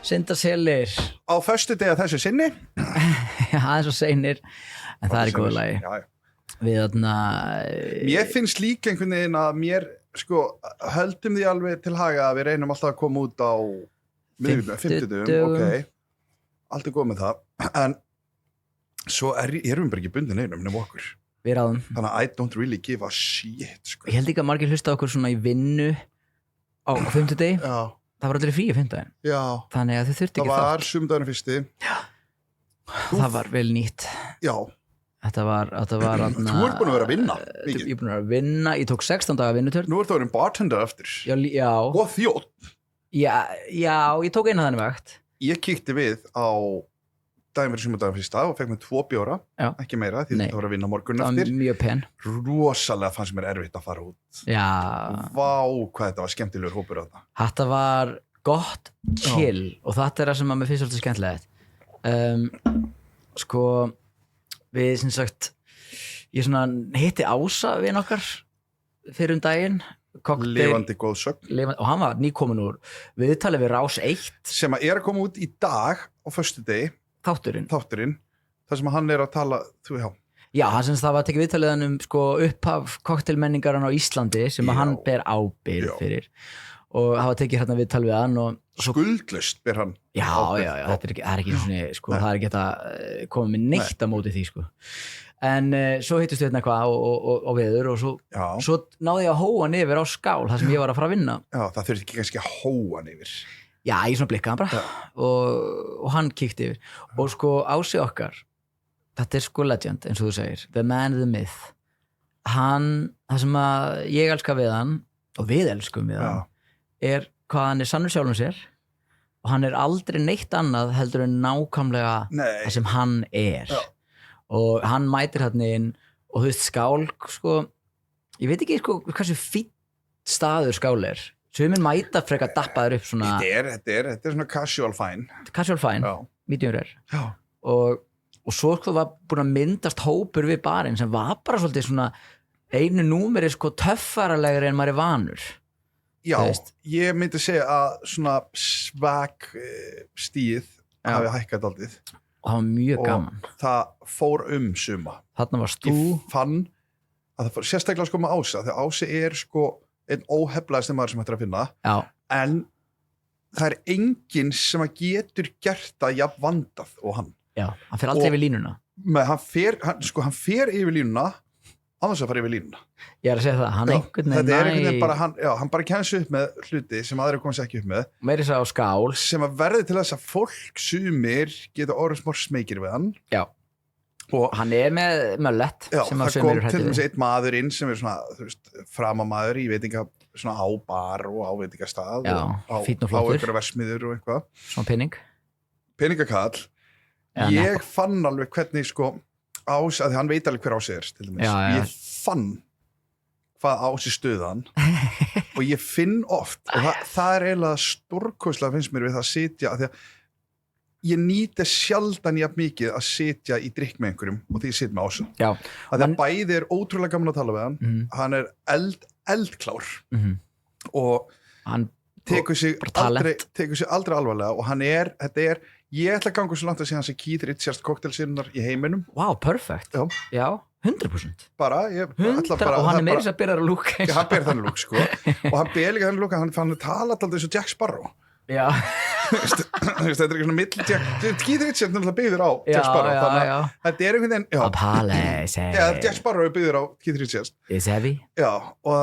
Syndaselir á föstudegi þessu sinni aðeins og seinir en það í góðu lagi við þarna mér finnst líka einhvern veginn að mér sko höldum því alveg til haga að við reynum alltaf að koma út á fimmtudögum, ok allt góð með það en svo erum við bara ekki bundin einum nema okkur við ráðum þannig að I don't really give a shit sko. Ég held ekki að margir hlusta okkur svona í vinnu á fimmtudegi það var allir frí á fimmtudaginn þannig að þið þurfti ekki það var sumdagurinn fyrsti það var vel nýtt já Þetta var þú ert búin að vera að vinna Ég er búin að vera að vinna, ég tók 16 daga vinnutörn Nú ert þú verið bartender eftir Já Og þjótt Já, ég tók eina þannig vakt Ég kíkti við á daginn fyrir sumardaginn fyrsta og fekk mér 2 bjóra ekki meira, því þetta var að vinna morgun eftir Það var mjög pen Rosalega fannst mér erfitt að fara út Já Vá, hvað þetta var skemmtilegur hópur á þetta Þetta var gott chill og þetta er það sem að mér finnst svolítið skemmtilegt Sko við sem sagt ég svona hitti Ása við okkar fyrir daginn lifandi góð sögn og hann var nýkomin úr viðtalið við Rás 1 sem að koma út í dag á föstudegi þátturinn þar sem hann að tala Já, hann sem það var að tekja viðtalið sko upphaf kokteilmenningaran á Íslandi sem að hann ber ábyrgð fyrir og hafa tekið hérna viðtal við hann og skuldlaust ber hann já, það er ekki svona sko, það er ekki að koma með neitt á móti því sko en svo hittust við hérna eitthvað og veður og svo náði ég að hóa hann yfir á skál þar sem ég var að fara að vinna Já, það þurfti ekki kannski að hóa hann yfir Já, ég svona blikkaði hann bara og hann kíkti yfir og sko Ási okkar þetta er sko legend eins og þú segir the man, the myth það sem að ég elska við hann og við elskum við hann er hvað hann er sannur sjálfum sér og hann er aldrei neitt annað heldur en nákvæmlega það sem hann er og hann mætir hann inn og þú veist skál sko, ég veit ekki sko hversu fínn staður skál er sumir mæta frekar dappaður upp svona þetta er svona casual fine medium rare og svo sko var búin að myndast hópur við barinn sem var bara svolítið svona einu númeri sko töffaralegri en maður er vanur Já, ég myndi segja að svona svag stíð hafi hækkað daldið og það var mjög gaman og það fór suma þarna varst þú ég fann að það fór sérstaklega sko með Ása þegar Ási er sko einn óheflaðasti maður sem hættir að finna en það er enginn sem að getur gert það jafn vandað og hann hann fer aldrei yfir línuna hann fer yfir línuna annars að fara yfir línuna ég er að segja það, hann einhvern veginn bara hann bara kemst upp með hluti sem aðrir komast ekki upp með meiri sá skál sem að verði til þess að fólk sumir geta orðið smá smeykir við hann og hann er með möllett sem að sumir það kom til dæmis einn maður inn sem er svona þú veist, framamaður í veitinga svona á bar og á veitingastað og fínn og á einhverja versmiður og eitthvað svona peningakall ég fann alveg hvernig sko Ási, að hann veit alveg hver Ási er til dæmis. Ég fann hvað Ási stuðan og ég finn oft og það er eiginlega stórkostlega finnst mér við það að sitja að því að ég nýti sjaldan jafn mikið að sitja í drykk með einhverjum og því ég sit með Ása að því að bæði er ótrúlega gaman að tala við hann hann er eldklár og hann tekur sig aldrei alvarlega og hann ég ætla að ganga svo langt að segja hans Keith Richards koktelsinnar í heiminum perfect já 100% bara, og hann er meira sem að byrja að lúka hann byrja þannig lúk sko og hann byrja líka þannig lúk hann tala alltaf eins og Jack Sparrow þetta er ekki svona middle Keith Richards náttúrulega byggður á Jack Sparrow þannig að þetta er einhvern veginn Jack Sparrow er byggður á Keith Richards og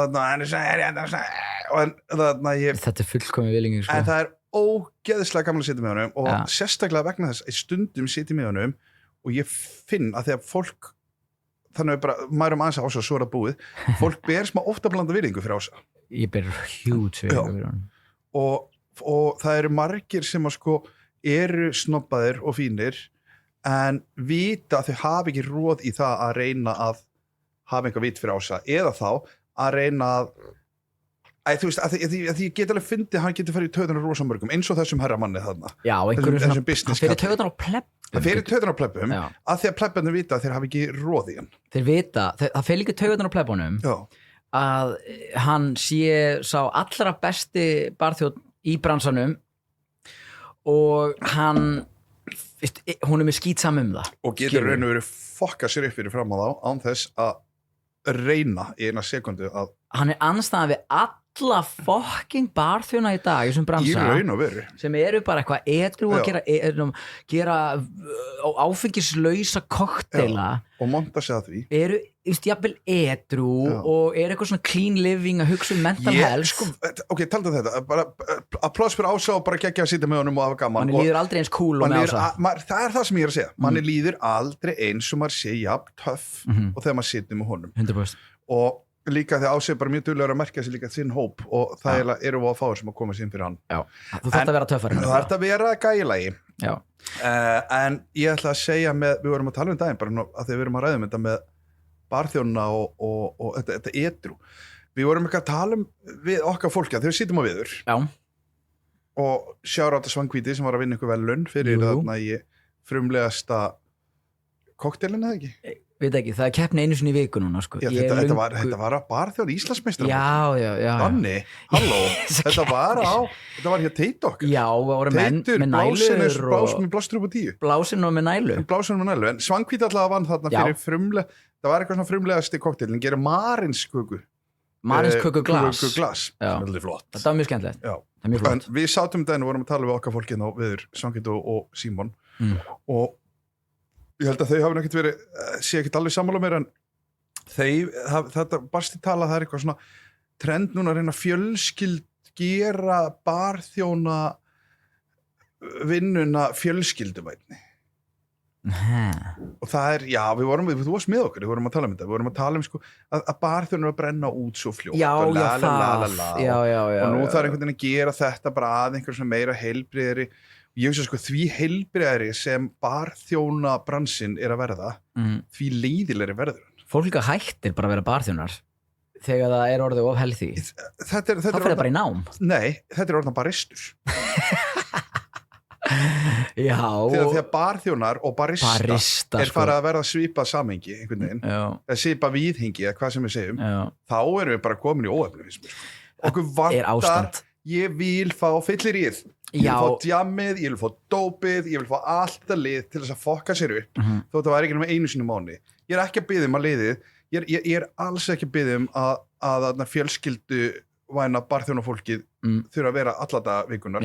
þetta er fullkomið viljum en það er ógeðslega gaman að sitja með honum og sérstaklega vegna þess að stundum sitja með honum og ég finn að þegar fólk þannig að bara mærum aðeins Ása og svo er það búið fólk ber smá ofta blanda virðingu fyrir Ása ég ber huge virðingu fyrir hann og það eru margir sem að sko eru snobbaðir og fínir en vita að þau hafa ekki róð í það að reyna að hafa einhver vit fyrir Ása eða þá að reyna að þú veist, að því ég get alveg fyndið hann getur farið í taugarnar rosamörgum eins og þessum herramanni þarna Já, einhverjum þessum svona, business hann fyrir kalli. taugarnar á plebbum Það fyrir taugarnar á plebbum Já. að því að plebbarnir vita að þeir hafi ekki roð í hann Þeir vita, það fyrir líka taugarnar á plebbunum Já, að hann sé sá allra besti barþjónn í bransanum og hann hún með skítsam það og getur raun og verið fokka sér upp fyrir fram á þá án þess að reyna í eina sekundu að hann anstæðan við alla fucking barþjóna í dag í þessum í bransa raun og veru sem eru bara eitthvað edru að gera áfengislausa kokteila og monta sig að því eru jafnvel edru og eru eitthvað svona clean living að hugsa mental health sko, ok, taldu þetta bara applaus fyrir Ása og bara geggja að sitja með honum og hafa gaman manni líður aldrei eins cool og með Ása það er það sem ég er að segja manni líður aldrei eins og maður sé jafn töff og þegar maður situr með honum 100% og líka þegar Ási er bara mjög duglegur að merkja sér líka þinn hóp og það eru að fáir sem að koma sér inn fyrir hann þú þarft að vera töffari þú þarft að vera gægilagi Já. En ég ætla að segja við vorum að tala daginn bara að þegar við erum að ræða þetta með barþjónuna og þetta edru við vorum ekki að tala við okkar fólki þegar við sýtum á viður Já. og sjára á þetta Svangvíti sem var að vinna ykkur velun fyrir þarna í frumlegasta kokteilin eða ekki? Veit ekki, það er keppni einu sinni í viku núna sko. Þetta var að barþjóð Íslandsmeistar Já Danni, halló þetta var hér Teitok Já, voru menn með nælur blástur upp á 10 Blásin og með nælu en Svangvíti allavega vann þarna fyrir frumlega það var eitthvað svona frumlegasti kokteilin gerir marinsköku Marinskökuglas sem er alveg flott Þetta var mjög skemmtilegt en við sátum daginn og vorum að tala við okkar fólkið á viður Svangvíti og Símon og ég held að þau hafa ekkert verið sé ekkert alveg sammála mér en þetta barst í tala það er eitthvað svona trend núna að reyna fjölskyld gera barþjóna vinnuna fjölskylduvænni og það er, já, þú varst með okkur við vorum að tala um þetta, við vorum að tala um sko að barþjóna er að brenna út svo fljótt og nú það er einhvern veginn að gera þetta bara að einhver svona meira heilbrigðari ég veist sko því heilbrigðari sem barþjóna bransinn er að verða því leiðilegri verður fólk líka hættir bara að vera barþjónar þegar það er orðið of healthy það fyrir bara í nám nei, þetta er orðið baristur já þegar barþjónar og barista er sko. farið að verða svipað samhengi einhvern veginn, eða svipað viðhengi eða hvað sem við segjum, þá erum við bara komin í óefni okkur vantar ég vil fá fylliríð ég vil fá djammið, ég vil fá dópið ég vil fá allt þetta lið til þess að fokka sér upp þó þetta var ekki nema einu sinni mánuði ég er ekki að biðja að liðið ég er alls ekki að biðja að fjölskyldu væna barþjónafólkið þurfa að vera alla þetta vikunar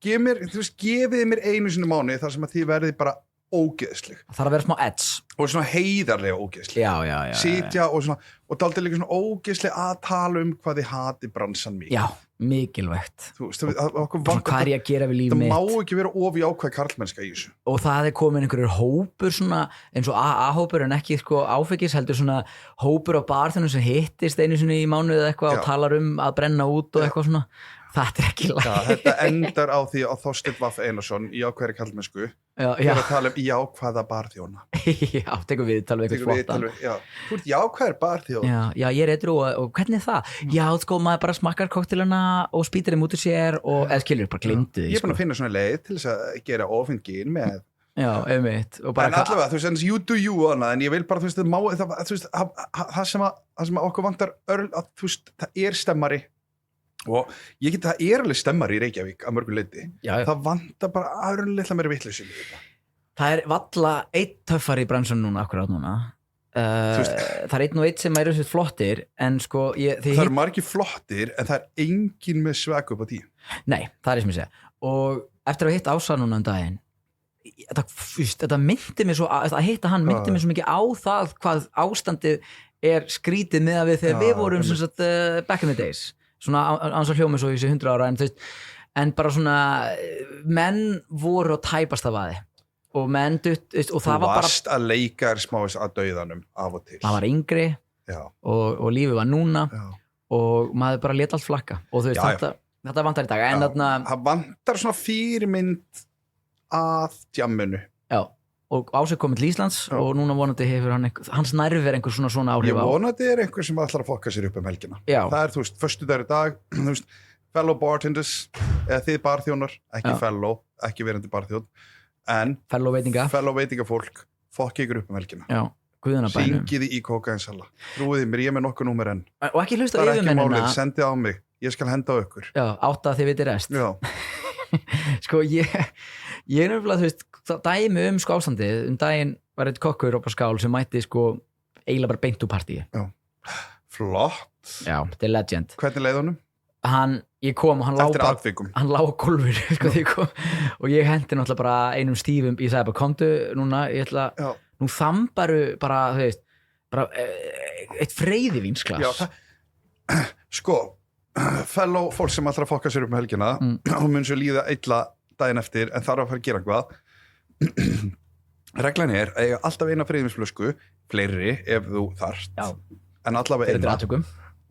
gefið mér einu sinni mánuði þar sem að þið verðið bara ógeðsleg það þarf að vera smá edge og svona heiðarlega ógeðsleg sitja og dálítið líka svona ógeðsleg að tala um hvað þið hati bransan mikið já, mikilvægt hvað er ég að gera við líf mitt það má ekki vera of jákvæð karlmennska í þessu og það er komin einhverjur hópur svona, eins og AA-hópur en ekki sko, áfengis heldur svona hópur á barþjónum sem hittist einu sinni í mánuði eða eitthvað og talar um að brenna út og eitthvað svona þetta er ekki læg þetta endar á því að Þorsteinn Vaff Einarsson í ákvæðri karlmennsku er að tala um jákvæða barþjóna já, tekum við tala við eitthvað flottan þú ert jákvæðir barþjón já, ég er edru og hvernig er það? Já, sko, maður bara smakkar kokteluna og spýtir þeim út úr sér og eða skilur, bara glimtu því ég er búin að finna svona leið til þess að gera ofengin með já, einmitt en allavega, þú veist, you do you annað en ég vil bara, það sem okkur vantar það er stemmari og það er alveg stemmari í Reykjavík að mörgu leyti, það vantar bara örlitla meira vitleysu það er valla einn töffari í bransun núna akkurát núna það er einn og einn sem eru svo flottir en sko það eru margir flottir en það er engin með svag upp á 10 nei, það er sem ég segja og eftir að hitta Ása núna daginn þetta myndi mig svo að hitta hann myndi mig svo mikið á það hvað ástandið er skrítið með að við þegar við vorum sem sagt back in the days svona ans að hljóma svo í þessi 100 ára en bara svona menn voru að tæpast af aði og menn og það var bara þú varst að leika smáis að dauðanum af og til maður var yngri og lífið var núna og maður bara lét allt flakka og þú veist þetta vantar í dag en það vantar svona fyrirmynd að djamminu og Ási komið til Íslands og núna vonandi hefur hans nærver einhver svona áhrif á. Ég vonandi einhver sem ætlar að fokka sér upp helgina. Já. Það þú veist, föstudagur í dag, þú veist, fellow bartenders, eða þið barþjónar, ekki fellow, ekki verandi barþjón, en fellow veitingafólk, fokki ykkur upp helgina. Já, guðunabænum. Syngiði í kókainsala. Trúiði mér, ég með nokkuð númer enn. Og ekki hlusta á yfirmennina. Það ekki málið, sendið á mig, ég skal henda á ykkur. Já, átta þið viti rest. Já. Sko, ég nefnilega, þú veist, dæmi sko ástandið, daginn var eitt kokkur á skál sem mætti sko eiginlega bara beint úr partíi. Já. Flott. Já, þetta er legend. Hvernig leið honum? Ég kom og hann lá á gólfinu sko, og ég hendi náttúrulega bara einum stífum, ég sagði bara komdu núna, ég ætla nú þambaru bara, þú veist bara eitt freyðivínsglas. Já, sko fellow fólk sem alltaf fokka sér upp helgina og mun svo líða illa daginn eftir en þarf að fara að gera eitthvað. Reglan er að ég alltaf eina freyðivínsflösku, fleiri ef þú þarft, en allavega eina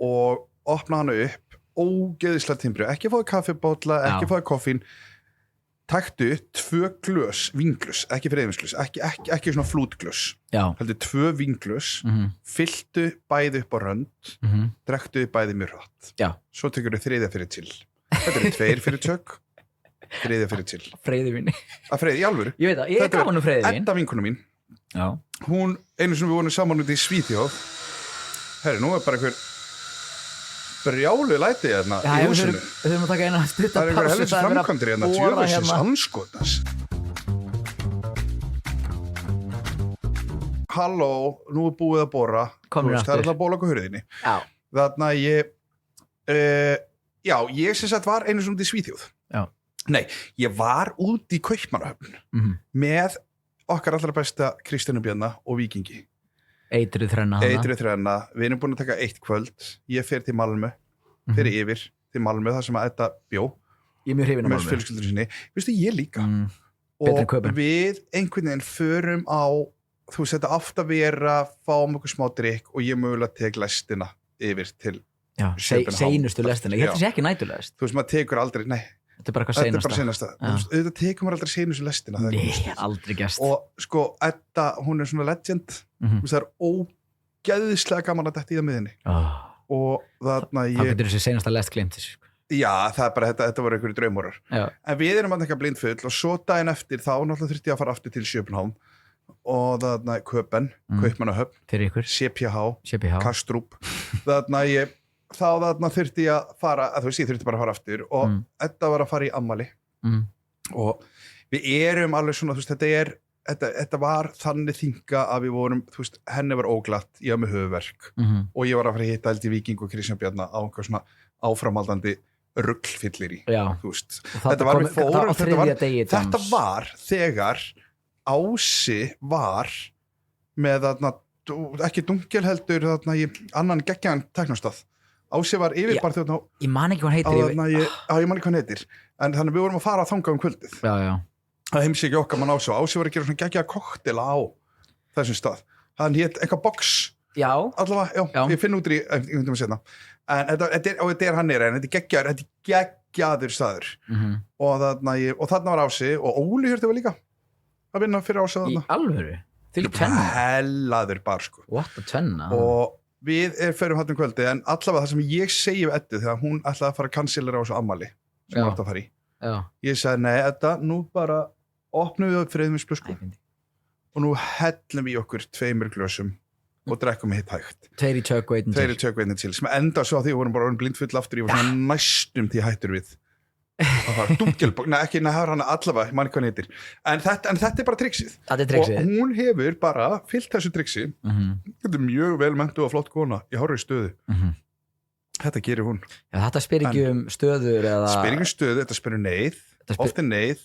og opna hana upp ógeðislega timbri, ekki fáið kaffibólla, ekki fáið koffín, taktu 2 glös, vínglös, ekki freyðivínsglös, ekki svona flútglös, heldur 2 vínglös, fylltu bæði upp á rönd, drektu bæði mjög hratt. Svo tekur þau 3. fyrir til. Þetta eru 2 fyrir tjögg, 3. fyrir til. Freyðivín. Í alvöru. Ég veit það, ég gaf hann freyðivín. Edda vinkona mín, hún, einu sem við vonum saman út í Svíþjóð, herri, nú bara einhver brjálu læti hérna í húsinu. Við þurfum að taka eina stutta það einhver helvits framkvæmdir hérna, djöfusins anskotans. Halló, nú búið að bora. Komir aftur. Það alltaf að bóla okkur hurðinni. Þarna ég sem sagt var einu sem út í Svíþjóð. Nei, ég var út í Kaupmannahöfn með okkar allra besta Kristjánu Bjarna og Víkingi. Eitruð þrenna. Við erum búin að taka 1 kvöld. Ég fer til Malmö, fer yfir til Malmö, þar sem að þetta bjó. Ég er mjög hrifinn af Malmö. Með fjölskyldur sinni. Vistu, ég líka. Og við einhvern veginn förum á, þú veist, þetta átt að vera, fáum okkur smá drykk og ég mögulega tek lestina yfir til seinustu lestina. Ég held þessi ekki nætulest. Þú veist, maður tekur aldrei, nei. Þetta er bara eitthvað seinasta. Þetta tekur maður aldrei seinustu lestina. Nei, aldrei gerst. Og sko, Edda, hún er svona legend. Það er ógeðislega gaman að detta í það miðinni. Og þarna Það getur þessi seinasta lest glemt þessu. Já, það er bara, þetta voru einhverju draumórar. En við erum að taka blindfull og svo daginn eftir þá náttúrulega þurfti ég að fara aftur til Sjöpunhavn og þarna Kaupmannahöfn, fyrir ykkur, CPH, Kastrup. Þarna þurfti ég að fara, þú veist, ég þurfti bara að fara aftur og þetta var að fara í ammali og við erum alveg svona, þú veist, þetta var þannig þinga að við vorum, þú veist, henni var óglatt, ég var með höfuverk og ég var að fara að hitta Eldi Víking og Kristján Bjarna á einhver svona áframhaldandi ruglfyllir í, þú veist. Þetta var við fórum, þetta var þegar Ási var með þarna, ekki Dungel heldur þarna í annan geggjaðan tæknastað. Ási var yfir bara þjóðna ég man ekki hvað hann heitir ég man ekki hvað hann heitir en þannig við vorum að fara að þanga kvöldið það heimsíki okkar mann Ási og Ási var að gera svona geggjaða koktela á þessum stað hann hét eitthvað box allavega, ég finn út í einhvern veginn setna en þetta er hann en þetta er geggjaður staður og þarna var Ási og Óli hérti var líka að vinna fyrir Ási í alvöru? Til tvenna? Hellaður bar sko what a tvenna? Og við förum hann kvöldi en allavega það sem ég segi við Eddu þegar hún ætlaði að fara að cancellera á þessu ammali sem hún átti að fara í ég sagði nei Edda, nú bara opnum við upp freyðivínsflösku og nú hellum við okkur 2 glösum og drekkum hitt hægt 2 í tjögg og 1 til sem enda svo að því við vorum bara blindfull aftur ég var svona næstum því hættur við það var Dunkelbók, ekki það var hann allavega mann hvað hann heitir en þetta er bara triksið og hún hefur bara fyllt þessu triksi þetta er mjög vel menntuð og flott kona í hárri stöðu þetta gerir hún þetta spyr ekki stöður eða spyr ekki stöðu, þetta spyr neyð oft er neyð,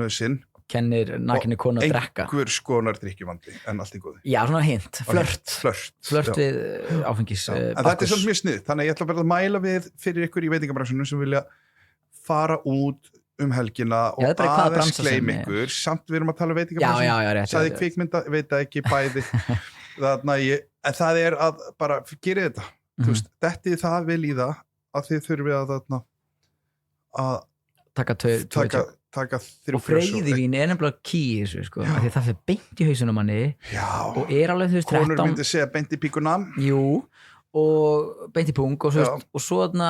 nöðsinn kennir nakinni konu að drekka einhver skonar drikkjuvandi en allt í góði já, svona hint, flört við áfengis en þetta er svolítið mjög snið, þannig ég ætla bara að mæla við fyrir ykkur í veitingabransunum sem vilja fara út helgina og aðeins gleym ykkur samt við erum að tala um veitingabransun sagði kvikmynda, veit það ekki bæði en það er að bara gera þetta þú veist, dettið það vel í það að þið þurfið að taka taka 3 og freyðivín nefnilega key í þessu sko, af því að það fyrir beint í hausunum manni og alveg þú veist konur myndi segja beint í píkuna og beint í pung og svo þú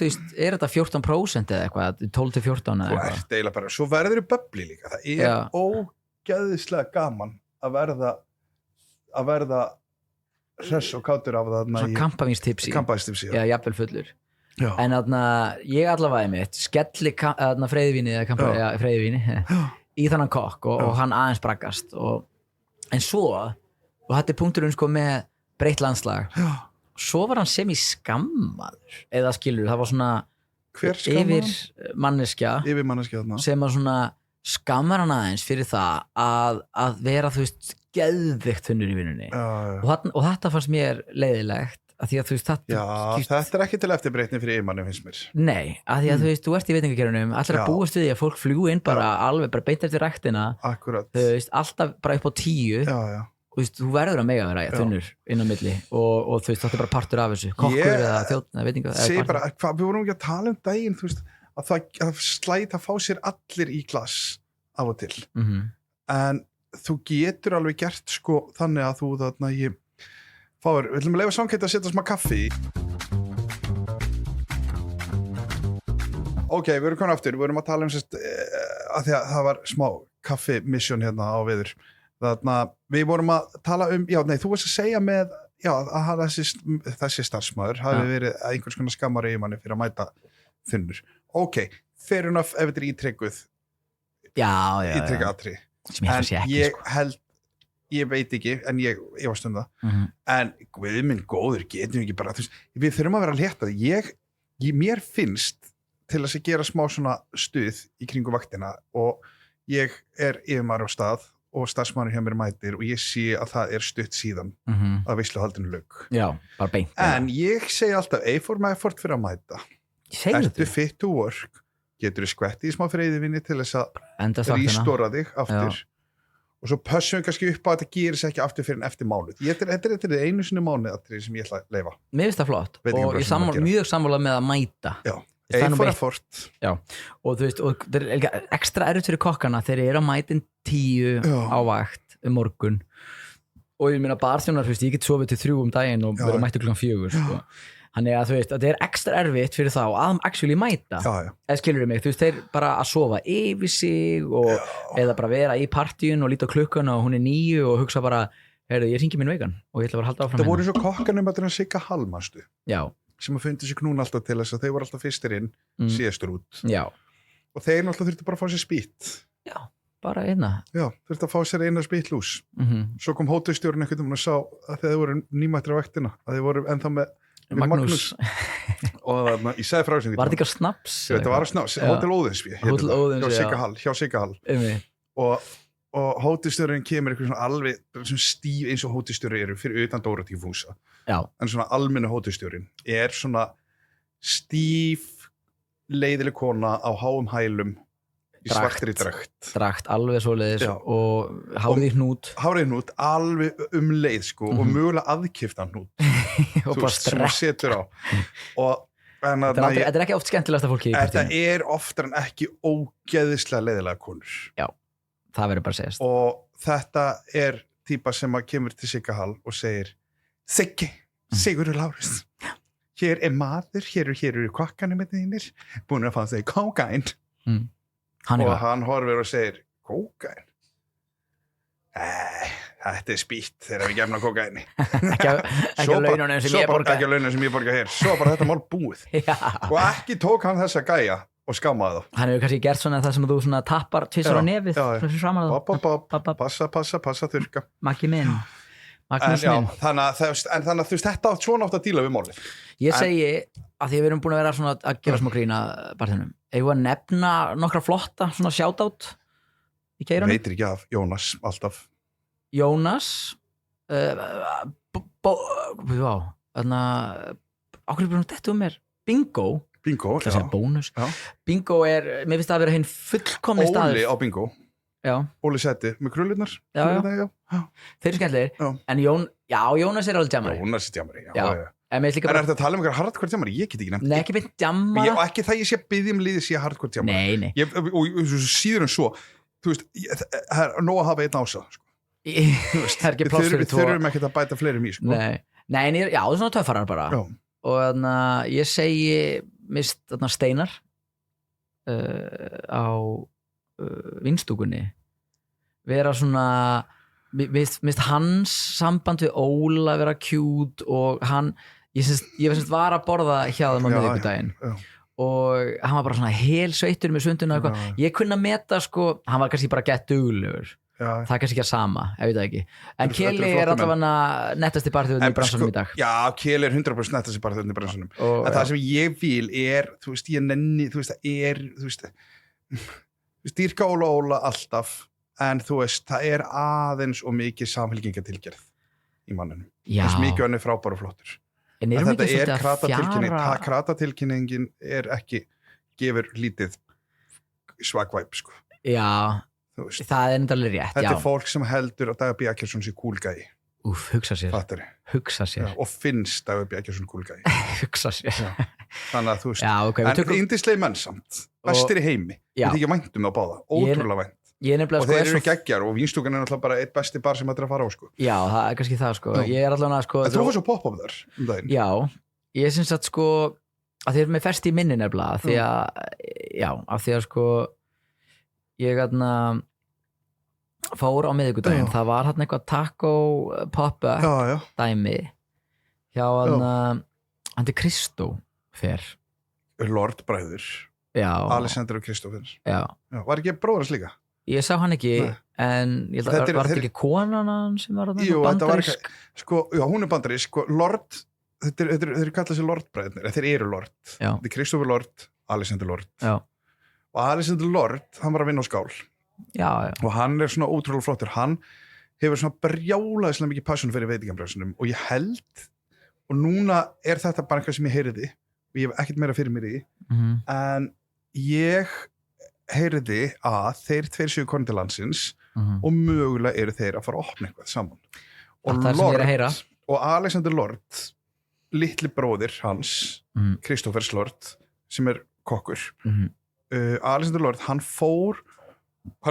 veist, þetta 14% eða eitthvað, 12-14 eða eitthvað svo verður í böbli líka, það ógeðislega gaman að verða hress og kátur af það svona kampavínstipsi, jafnvel fullur en ég allavega mitt skelli freyðivíni í þannan kokk og hann aðeins braggast en svo, og þetta er punkturinn sko með breytt landslag svo var hann sem í skammaður eða skilur, það var svona yfir manneskja sem var svona skammar hann aðeins fyrir það að vera þú veist geðvikt þunnur í vinnunni og þetta fannst mér leiðilegt að því að þú veist þetta er ekki til eftirbreytni fyrir yfirmanni finnst mér að því að þú veist, þú ert í veitingakerunum allir að búast við því að fólk fljú inn bara beint eftir ræktina þú veist, alltaf bara upp á 10 og þú verður að mega vera þunnur inn á milli og þú veist, þetta er bara partur af þessu kokkur eða þjóðn eða veitinga við vorum ekki að tala daginn þú veist, að það slæta fá sér allir í glas af og til en þú getur alveg gert sko þannig að þú við ætlum að leifa Svangheitt að setja smá kaffi í ok, við erum komin aftur, við erum að tala að því að það var smá kaffimission hérna á viður við vorum að tala þú varst að segja með að þessi starfsmaður hafi verið einhvers konar skammar eiginmanni fyrir að mæta þunnur ok, fair enough ef þetta er ítrekuð ítrekuð atriði en ég held ég veit ekki, en ég varst það en við minn góður getum ekki bara, við þurfum að vera að létta mér finnst til að gera smá svona stuð í kringu vaktina og ég er yfirmaður á stað og starfsmaður hjá mér mætir og ég sé að það er stutt síðan að veisluhaldinu lauk bara beint en ég segi alltaf, for my effort fyrir að mæta ertu fit to work getur þú skvetti í smá freyðivinni til þess að rístóra þig aftur og svo pössum við kannski upp á að þetta gerist ekki aftur fyrir en eftir mánuð. Þetta er einu sinni mánuð sem ég ætla að leyfa. Mér finnst það flott og ég mjög sammála með að mæta. For effort. Og þú veist, og það er ekstra erfitt fyrir kokkana þegar ég er á mætin 10 á vakt morgun og ég meina barþjónar, ég get sofið til 3 daginn og verið mættu klukkan 4 sko. Þannig að þú veist, þetta er ekstra erfitt fyrir þá að actually mæta eða skilur mig, þú veist, þeir bara að sofa yfir sig eða bara vera í partíun og líta á klukkuna og hún er 9 og hugsa bara, heyrðu, ég hringi minn vegan og ég ætla bara að halda áfram það voru svo kokkanum að það er að Sigga Hallmanstu sem að fundi sig knún alltaf til þess að þeir voru alltaf fyrstir inn síðastur út og þeir náttúrulega þurftu bara að fá sér spýtt bara einna þurftu að fá sér eina spýtt lús svo kom hótelstjórinn einhvern veginn og sá að þeir voru nýmættir á vaktina að þeir voru ennþá með Magnús og ég sagði frá sem var þetta ekki á Snaps? Þetta var á Snaps, Hótel Óðinsví hjá Sigga Hall og hótelstjórinn kemur eitthvað svona alveg svona stíf eins og hótelstjóri eru fyrir utan Dóratíu Fúsa en svona almennu hótelstjórinn er svona stíf leiðileg kona á háum hælum í svartri drakt alveg svoleiðis og hárið hnút alveg leið sko og mögulega aðkiftan hnút og bara sem setur á og þetta er ekki oft skemmtilegast að fólki þetta er oftar en ekki ógeðislega leiðilega konur það verður bara að segjast og þetta er típa sem að kemur til Sigga Hall og segir Sigurður Lárus hér er maður, hér eru kokkanum þínir búin að fá sig kókain og hann horfir og segir kókain? Þetta er spýtt þegar við gefna kókaini ekki á laununum sem ég borga ekki á laununum sem ég borga hér svo bara þetta mál búið og ekki tók hann þessa gæja og skammaði þá hann hefur kannski gert svona það sem þú svona tappar tvisar á nefið passa þurrka Maggi minn þannig að þú veist þetta átt svona átt að díla við málið ég segi að því við erum búin að vera svona að gera smá grína barþjónum eigum að nefna nokkra flotta svona shoutout í keiranum veitir ekki af Jónas alltaf Jónas þarna ákveður bara þetta mér Bingo bónus Bingo er, mér finnst það að vera hinn fullkomni staður Óli á Bingo Óli Setti með krullurnar þeir eru skemmtilegir en Jónas er alveg djamari Jónas er djamari En er þetta að tala einhverja hardcore djammar? Ég get ekki nefnt. Nei, ekki beint djammara. Og ekki það ég sé að biðja liðið sé hardcore djammara. Nei. Og síður en svo, þú veist, það er nóg að hafa einn ása, sko. Það ekki pláss fyrir tvo. Við þurfum ekki að bæta fleiri mý, sko. Nei, já, það er svona töffarar bara. Já. Og ég segi mist Steinar á vinstúkunni vera svona mist hans samband við Óla vera cute og ég var að borða hjá þeim á miðvikudaginn og hann var bara svona hel sveittur með svunduna og eitthvað, ég kunna meta sko, hann var kannski bara gett duglegur, það er kannski ekki að sama, ég veit það ekki, en Keli er allavega nettasti barþjóðin í bransanum í dag. Já, Keli er 100% nettasti barþjóðin í bransanum, en það sem ég vil er, þú veist, ég nenni, þú veist, það er, þú veist, dýrka Óla alltaf, en þú veist, það er aðeins og mikið samfélkingatilgerð í manninu, þess mikið hann er frábær og flottur. En þetta er kratatilkynningin er ekki gefur lítið svagvæp, sko. Já, það er endalega rétt. Þetta er fólk sem heldur að Dagur B. Eggertsson sé kúlgæi. Hugsa sér. Já, og finnst Dagur B. Eggertsson kúlgæi. Hugsa sér. Þannig að þú veist, en yndisleg menn samt, bestir í heimi. Þetta er ekki vænt um það báða, ótrúlega vænt. Og þeir eru geggjar og Vínstúkan er náttúrulega bara eitt besti bar sem þetta er að fara á, sko. Já, það er kannski það, sko. Ég er allavega, sko. En þú var svo pop-up þar daginn. Já, ég syns að, sko, að þeir eru með fest í minni nefnilega, af því að, sko, ég fór á miðvikudaginn, það var eitthvað taco pop-up dæmi hjá hann til Kristó fer. Lord bræður. Já. Alexander og Kristó fer. Já. Var ekki bróður hans líka? Ég sá hann ekki, en ég held að var þetta ekki konan hann sem var bandarísk? Sko, já, hún er bandarísk, sko, Lord, þeir kalla sig Lord bræðurnir, þeir eru Lord. Já. Þetta er Kristoffer Lord, Alexander Lord. Já. Og Alexander Lord, hann var að vinna á skál. Já. Og hann er svona ótrúlega flottur, hann hefur svona brjálaðislega mikið passion fyrir veitingabröðsunum og ég held, og núna er þetta bara eitthvað sem ég heyriði, og ég hef ekkert meira fyrir mér í, en ég heyriði að þeir tveir séu konur til landsins og mögulega eru þeir að fara að opna eitthvað saman. Og Lord og Alexander Lord, litli bróðir hans, Kristoffer Lord, sem er kokkur. Alexander Lord, hann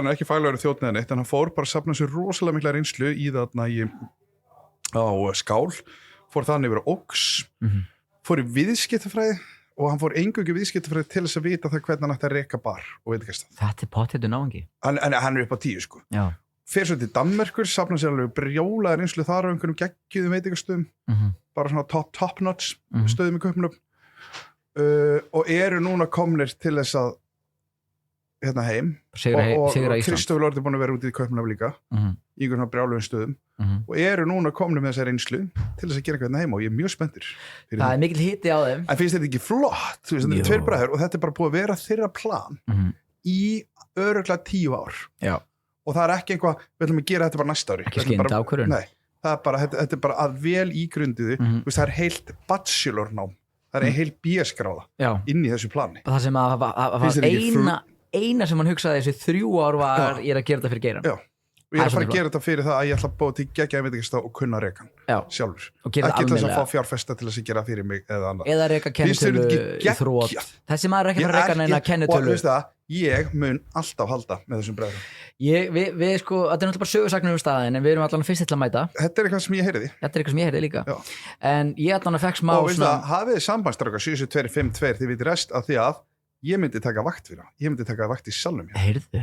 er ekki faglegur þjóðn eða neitt, en hann fór bara að safna sér rosalega mikla reynslu í þarna á skál, fór þannig yfir á Óks, fór í viðskiptafræði og hann fór eingöngu viðskiptafræði til þess að vita það hvernig hann ætti að reka bar og veitingastað. Þetta er pottheitur náungi. Hann er upp á 10, sko. Já. Fer svo til Danmerkur, safna sér alveg brjálaðar reynslu þar á einhverjum geggjuðum veitingastöðum, bara svona top notch stöðum í Kaupmannahöfn, og eru núna komnir til þess að heim og Kristoffer Lord er búin að vera út í Kaupmannahöfn líka í einhvern brjáluðum stöðum og eru núna komnir með þessa reynslu til þess að gera eitthvað heim og ég er mjög spenntur. Það er mikil hiti á þeim. En finnst þetta ekki flott? Þú veist, þetta er tveir bræður og þetta er bara búið að vera þeirra plan í örugglega 10 ár. Já. Og það er ekki einhvað, við ætlum að gera þetta bara næsta ári. Ekki skynda ákvörðun. Nei, þetta er bara að vel ígrundiðu, það er heilt bachelornám, það er heil BS-gráða inn í þessu plani. Það sem að eina sem hann hugsaði þessi 3 ár var ég er að gera þetta fyrir Geiran. Já, og ég er að fara að gera þetta fyrir það að ég ætla að búa til geggjaði veitingastað og kunna rekan sjálfur. Ekki til þess að fá fjárfesta til þess að gera fyrir mig eða annað. Eða reka kennitölu í þrótt. Þessi maður er ekki að fara að reka neina kennitölu. Og veist það, ég mun alltaf halda með þessum bræðum. Við sko, þetta er náttúrulega bara sögursagnar um staðin en við erum allan fyrst til að mæta. Þetta er eitthvað sem ég heyriði. Þetta er eitthvað sem ég heyriði líka. Já. En ég allan að fekk smá og svona... hafið sambandstrákar 7252 þið viti rest af því að ég myndi taka vakt fyrir það. Ég myndi taka vakt í salnum. Heyrðu,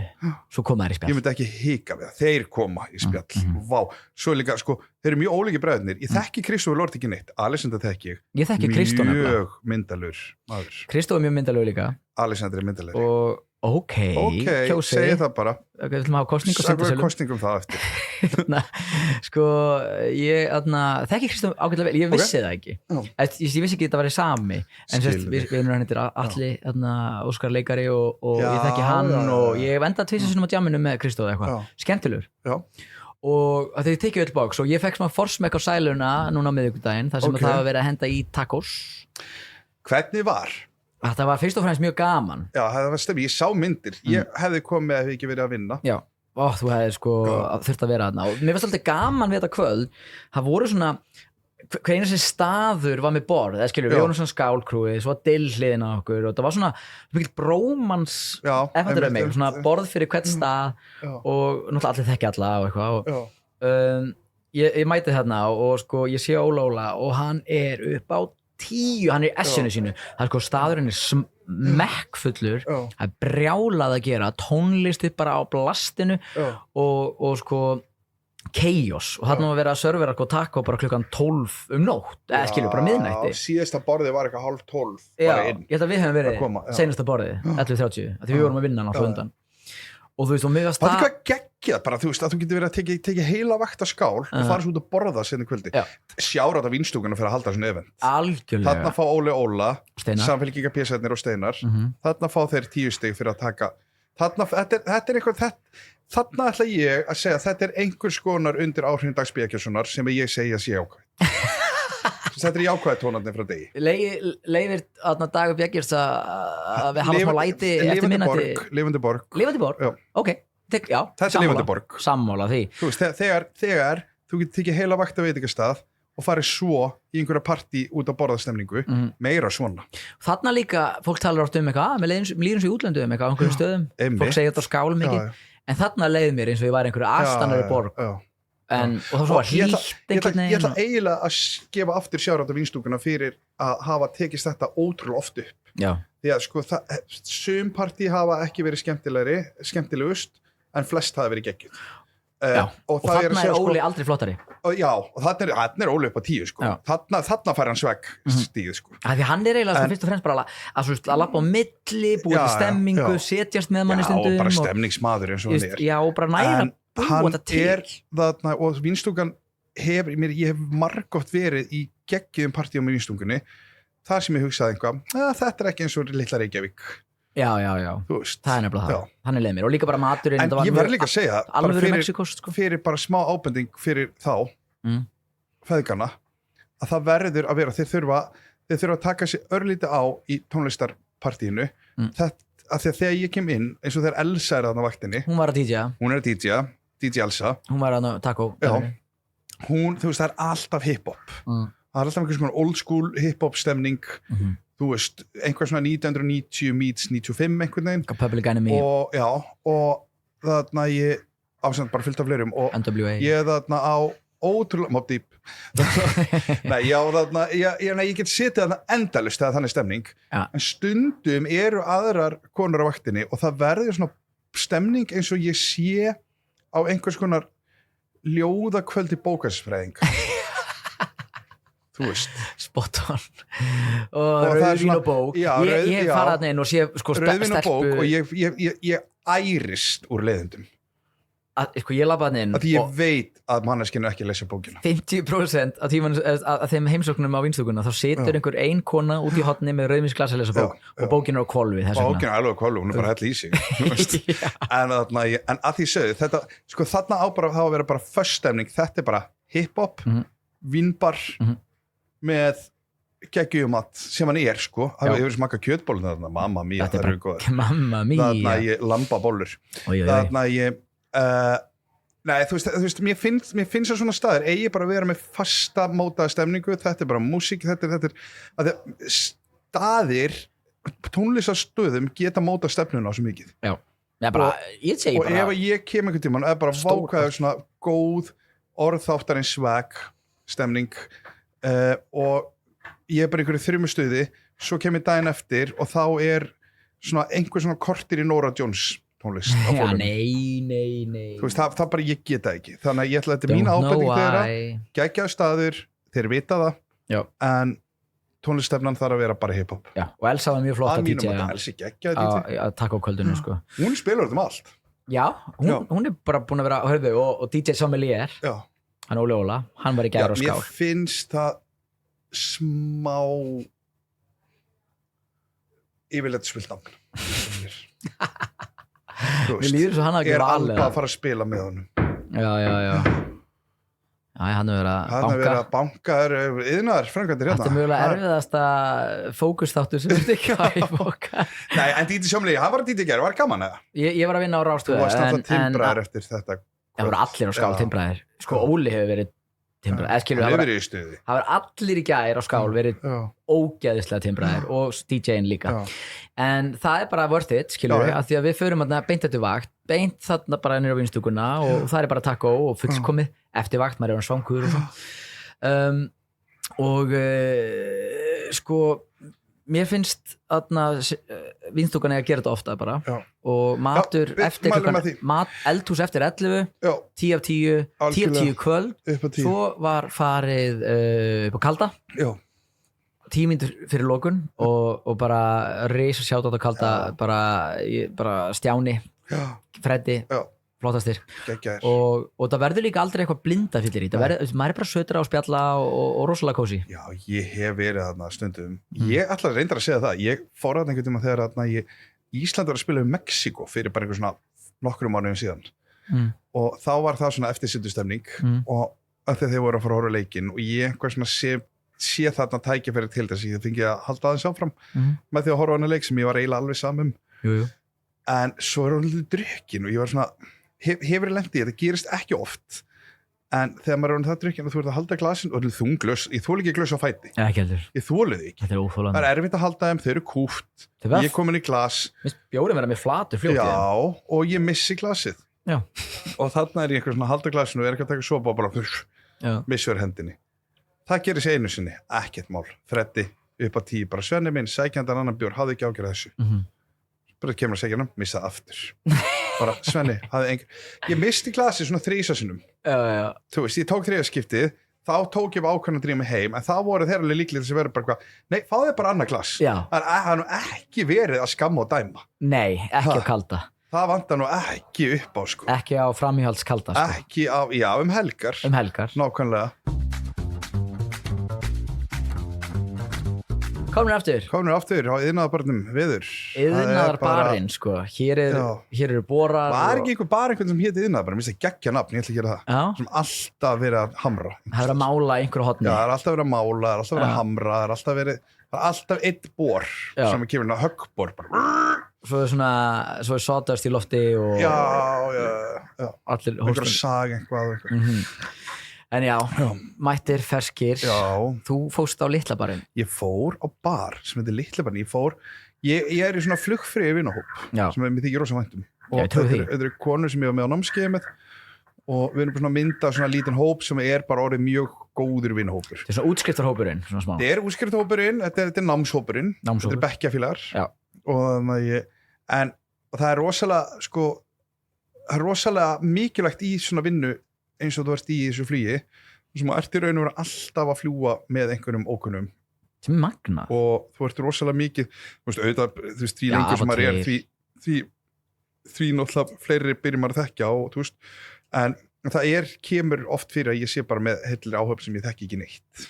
svo koma þær í spjall. Ég myndi ekki hika við það. Þeir koma í spjall. Vá. Svo líka, sko, þeir eru mjög ólíki bræðurnir. Ég þekki Kristoffer Lord ekki neitt. Alexander þekki ég. Ég þekki Kristó nefnilega. Mjög myndalur maður. Kristó er mjög myndalur líka. Alexander er myndalur. Og kjósið. Segi það bara. Við ætlum að hafa kosning og senda sölum. Kosning það eftir. Sko, ég þekki Kristó ágætlega vel. Ég vissi það ekki. Ég vissi ekki að þetta væri sami. En við erum hann heitir Atli, Óskar leikari og ég þekki hann og ég enda 2 sinnum á djamminu með Kristó eða eitthvað. Skemmtilegur. Já. Og þeir tekið öll box og ég fekk svona forsmekk á sæluna núna á miðvikudaginn þar sem það var verið að henda í tacos. Hvernig var? Þetta var fyrst og fremst mjög gaman. Já, það var stefni, ég sá myndir. Ég hefði komið ef ég ekki verið að vinna. Já, þú hefði sko þurft að vera þarna. Og mér fannst alltaf gaman við þetta kvöld. Það voru svona hver einu sem staður var með borð, eða skilur, við vorum svona skálkrúið, svo dill hliðin á okkur og það var svona mikil brómans svona borð fyrir hvert stað og náttúrulega allir þekki alla og eitthvað og ég mæti þarna og sko ég sé Óla og hann upp á 10, hann í S-inu sínu, það sko staðurinn smekkfullur, það brjálað að gera, tónlist bara á blastinu og sko chaos og þarna var verið að servera og taka bara klukkan 12 nótt, eða skilur, bara miðnætti. Síðasta borðið var eitthvað 11:30 bara inn. Ég held að við hefum verið seinasta borðið, 11:30, af því við vorum að vinna náttúrulega undan. Og þú veist, og mig varst það... Það hvað geggjað bara, þú veist, að þú getur verið að tekið heila vakta skál og fara svo út að borða seinni kvöldi. Sjárat af Vínstúkuna fyrir að halda svona event. Algjörlega. Þarna fá Óla, Samfylkingar P-sætnir og Steinar. Þarna fá þeir 10 stig fyrir að taka. Þetta eitthvað, þarna ætla ég að segja að þetta einhvers konar undir áhrifin Dags B. Eggertssonar sem ég segi að sé jákvæð. Þetta jákvæð tónarnir frá degi. Leifir Dagur B. Eggerts að við hafa smá læti eftir minnati? Lifandi borg. Lifandi borg? Ok, já. Þetta lifandi borg. Sammála því. Þú veist, þegar þú getur tekið heila vakt af veitingastað og farið svo í einhverja partí út á borðastemningu, meira svona. Þarna líka, fólk talar oft eitthvað, mér líður eins og í útlöndu eitthvað á einhverjum stöðum. Fólk segir þetta á skálum mikið. En þarna leið mér eins og ég var einhverju aðstannari borg og það svo var hlýtt ég ætla eiginlega að gefa aftur sjárat á Vínstúkuna fyrir að hafa tekist þetta ótrúlega oft upp því að sko sum partí hafa ekki verið skemmtilegust en flest hafa verið geggjuð og þarna Óli aldrei flottari og þarna Óli upp á 10 sko. þarna fær hann svegg stíð sko. Því hann eiginlega fyrst og fremst bara að lappa á milli, búið til stemmingu setjast með manni stundum og bara stemningsmaður eins og hann og bara næra búið þetta til þarna, og Vínstúkan ég hef margótt verið í geggjum partíum í Vínstúkunni þar sem ég hugsaði þetta ekki eins og litla Reykjavík Já, það nefnilega það, hann leið mér og líka bara maturinn en ég verð líka að segja fyrir bara smá ábending fyrir þá feðgana að það verður að vera þeir þurfa að taka sér örlítið á í tónlistarpartíinu að því að þegar ég kem inn eins og þegar Elsa þarna á vaktinni hún var að DJ Elsa hún var að taco hún, þú veist, það alltaf hip-hop það alltaf einhvers konar old school hip-hop stemning þú veist, einhver svona 1990 meets 95 einhvern veginn Public Enemy og þarna ég ásamt bara fyllt af fleirum og NWA ég þarna á ótrúlega Mobb Deep ég get setið þarna endalaust þegar þannig stemning en stundum eru aðrar konur á vaktinni og það verður svona stemning eins og ég sé á einhvers konar ljóðakvöldi bókasfræðing þú veist spot on og rauðvín og bók ég farað þarna inn og sé sko rauðvín og bók og ég ærist úr leiðindum sko ég labbaði þarna inn að ég veit að manneskinu ekki lesa bókina 50% af þeim heimsóknum á Vínstúkuna þá situr einhver ein kona út í hotni með rauðvínsglas að lesa bók og bókin er á hvolfi bókin er alveg á hvolfi, hún er bara hell í sig en að því sögðu þetta, sko þarna á bara að vera bara föststemning, þetta er bara hip-hop vínbar með geggjumat sem hann sko það hefur smakað kjötbólun þarna mamma mía, það eru góð þarna ég lambabólur þarna ég nei, þú veist mér finnst að svona staðir eigi bara að vera með fasta mótaða stemningu, þetta er bara músík þetta er staðir tónlistarstöðum geta móta stefnuna á svo mikið og ef ég kem einhvern tímann eða bara vákaður svona góð orðþáttarins swag stemning og ég er bara einhverju þrjumustöði svo kem ég daginn eftir og þá er svona einhver svona kortir í Norah Jones tónlist á fólum nei þú veist, það bara ég geta ekki þannig að ég ætla að þetta er mín ábending þeirra geggjaður staður, þeir vita það en tónliststefnan þarf að vera bara hip-hop og Elsa var mjög flott að DJ að taka á kvöldunum sko. Hún spilur þetta allt hún er bara búin að vera hörðu, og DJ Sommelier hann Óla, hann var í gær og skál mér finnst það smá yfirleitt spiltang mér líður svo hann að er alveg að fara að spila með honum hann er verið að banka yðnar framkvæmdir hérna þetta er mjögulega erfiðasta fókusþáttur sem þetta ekki hafa í boka nei, en DJ Sjómli, hann var að DJ gera, var gaman eða? Ég var að vinna á Rástöðu þú varst alltaf timbraðir eftir þetta það voru allir á skál timbraðir sko Óli hefur verið timbraðir, skilur, hann hefur verið í stuði. Það var allir í gær á skál verið ógeðislega timbraðir og DJ-in líka. En það bara worth it, skilur við, af því að við förum beint eftir vakt, beint þarna bara nýra á vinstúkuna og það bara taco og fullkomið eftir vakt, maður svangur og svo. Og sko, mér finnst vinstúkan að gera þetta ofta bara og matur eftir eldhús eftir 11 10 af 10 10 af 10 kvöld svo var farið upp á kalda 10 mínútur fyrir lokun og bara risa sjátt á kalda bara Stjáni Freddi flottastir og það verður líka aldrei eitthvað blinda fyrir því maður bara sötur á spjalla og rosalega kósi. Já, ég hef verið þarna stundum ég ætla reyndar að segja það, ég fór að einhvern tíma þegar Ísland var að spila um Mexíkó fyrir bara einhver svona nokkrum mánuðum síðan og þá var það svona eftirsettustemning og að þeir voru að fara að horfa leikinn og ég einhver svona sé þarna tækifæri til þess að ég fengi að halda aðeins áfram með því að horfa á hana leik sem ég var eiginlega alveg samum en svo er hún drukkin og ég var svona hefur lent í, þetta gerist ekki oft en þegar maður er það drukkin og þú ert að halda glasin og það er þunglös, ég þóli ekki glös á fæti ég þóli þið ekki, það er erfitt að halda þeim, þau eru kúpt ég er komin í glas bjórinn verða með flatur fljótt og ég missi glasið og þarna er ég einhver svona að halda glasinu og er ekki að taka sopa og bara missur hendinni það gerist einu sinni, ekkert mál Freddi upp á 10, bara Svenni minn sækjandan annan bjór, hafði ekki ágjörð þessu bara kemur að segja hann, missa aftur bara Svenni, ég misti glasi svona 3 sinnum þú veist, ég tók 3 skiptið þá tók ég ákveðin að drífa mig heim en þá voru þeir alveg líklega þess að vera bara nei, fáðu bara annað glas það er nú ekki verið að skamma og dæma nei, ekki á kalda það vantar nú ekki upp á sko ekki á framhjálpskalda sko. ekki á, já, helgar nákvæmlega Komnir aftur á iðnaðarbarnum veður Iðnaðarbarinn sko hér eru borar var ekki einhvern sem héti iðnaðarbarinn, mér finnst það geggja nafn, ég ætla að gera það sem alltaf verið að hamra það er að mála einhverju hotni það er alltaf verið að mála, það er alltaf verið að hamra það er alltaf eitt bor sem er kemur höggbor svo er sawdust í lofti og allir einhver að saga eitthvað En já, mættir ferskir þú fóst á Litlabarinn ég fór á bar sem heitir Litlabarinn ég er í svona flugfriði vinahóp sem mér þykir rosa væntum og þetta eru konur sem ég var með á námskeiði með og við erum svona mynda svona lítinn hóp sem er bara orðið mjög góður vinahópur þetta er svona útskriftarhópurinn þetta er útskriftarhópurinn, þetta er námshópurinn þetta er bekkjafélagar en það er rosalega sko, það er rosalega mikilvægt í svona vinnu eins og þú ert í þessu flugi sem þú ert í raun og vera alltaf að fljúga með einhverjum ókunnum sem magna og þú ert rosalega mikið auðvitað, þú veist, því lengur sem maður er því náttúrulega fleiri byrjum maður að þekkja og þú veist, en það kemur oft fyrir að ég sé bara með heillir áhöfn sem ég þekki ekki neitt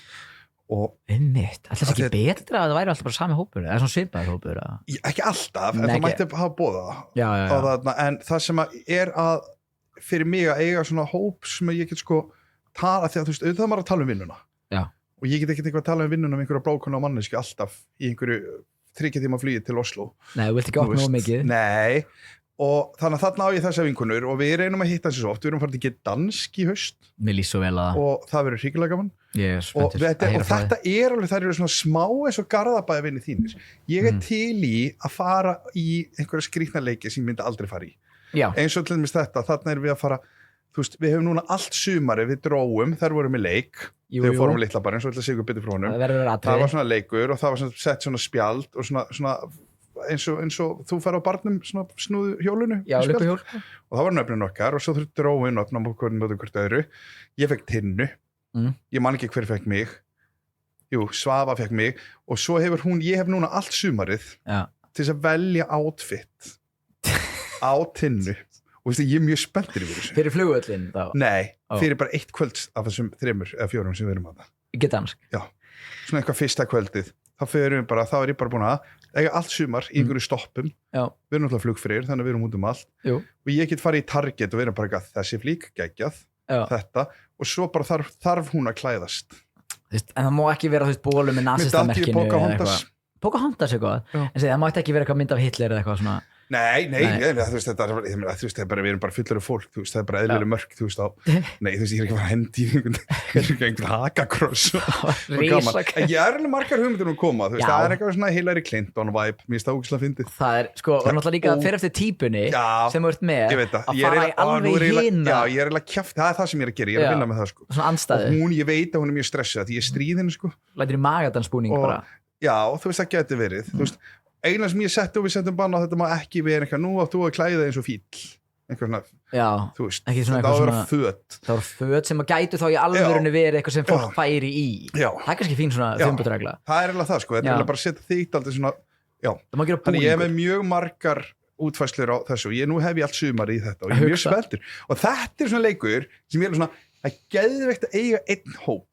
og alltaf ekki betra að það væri alltaf bara sami hópur eða svona svipaður hópur ekki alltaf, en það mætti hafa boða en það sem er að fyrir mig að eiga svona hóp sem ég get sko tala því að þú veist, auðvitað maður að tala um vinnuna og ég get ekki eitthvað að tala um vinnuna um einhverja brókuna og manneski alltaf í einhverju 3 tíma flugi til Oslo Nei, þú vilt ekki opna of mikið Nei, og þannig að þarna á ég þessa vinkonur og við reynum að hitta þessi svo oft, við erum farið ekki dansk í haust Mér líst svo vel að og það verður hrikilega gaman og þetta er alveg, það eru svona smá eins og Garðabæjarvinir þínir ég er til í að fara í einhverja skrýtna leiki sem ég myndi aldrei fara í eins og til dæmis þetta, þarna erum við að fara þú veist, við hefum núna allt sumari við dróum, þær vorum við leik þegar við fórum Litlabarinn, svo ætla að segja betur frá honum það var svona leikur og það var sett svona spjald og svona eins og þú fær á barnum svona snúðu hjólunu og það var nöfnun okkar og svo þurfti dróin og hvort öðru ég fekk Tinnu, ég man ekki hver fekk mig Svava fekk mig og svo hefur ég hef núna allt sumarið til þess að velja outfit á Tinnu og veistu, ég er mjög spenntur yfir þessu fyrir flugvöllin þá? Nei, fyrir bara 1 kvöld af þessum 3 eða 4 sem við erum að það ekki dansk? Já, svona eitthvað fyrsta kvöldið þá er ég bara búin að eiga allt sumar í einhverju stoppum við erum náttúrulega flugfrýr, þannig að við erum út um allt og ég get farið í Target og við erum bara þessi flík, geggjað, þetta og svo bara þarf hún að klæðast en það má ekki vera bólum með nasistamerkinu Pocahontas eitthvað en það má ekki vera eitthvað mynd af Hitler eða eitthvað svona Nei, þú veist, við erum bara fullur af fólk, þú veist, það er bara eðlileg mörk, þú veist, nei, þú veist, ég er ekki bara hendi í einhvern hakakross og gaman, en ég er alveg margar hugmyndir koma, þú veist, það er eitthvað svona Hillary Clinton vibe, mér finnst það ógeðslega fyndið. Það er, sko, og náttúrulega líka fyrir eftir típunni sem þú ert með, að fara í alveg hina. Já, ég er eiginlega kjæft, það er það sem ég er að gera, ég er að vinna með það, sko. Svona andstæðu. Og hún, ég veit að hún er mjög stressað, því ég stríð henni, sko. Lætur í magadansbúning bara. Já, þú veist, það geti verið, þú veist, eina sem ég setti og við settum bann á þetta má ekki vera eitthvað, nú áttu að klæða eins og fíll, eitthvað svona, þú veist, þetta á að vera föt. Það var föt sem að gætu þá í alvörunni verið eitthvað sem fólk færi í. Það er kannski fín svona þumbutregla. Það er eiginlega það, sko, þetta er bara að setja þitt aldrei svona, þannig ég hef með mjög margar útfæslur á þessu og nú hef ég allt sumar í þetta og ég er mjög spenntur. Og þetta er svona leikur sem ég er svona, það er geðveikt að eiga einn hóp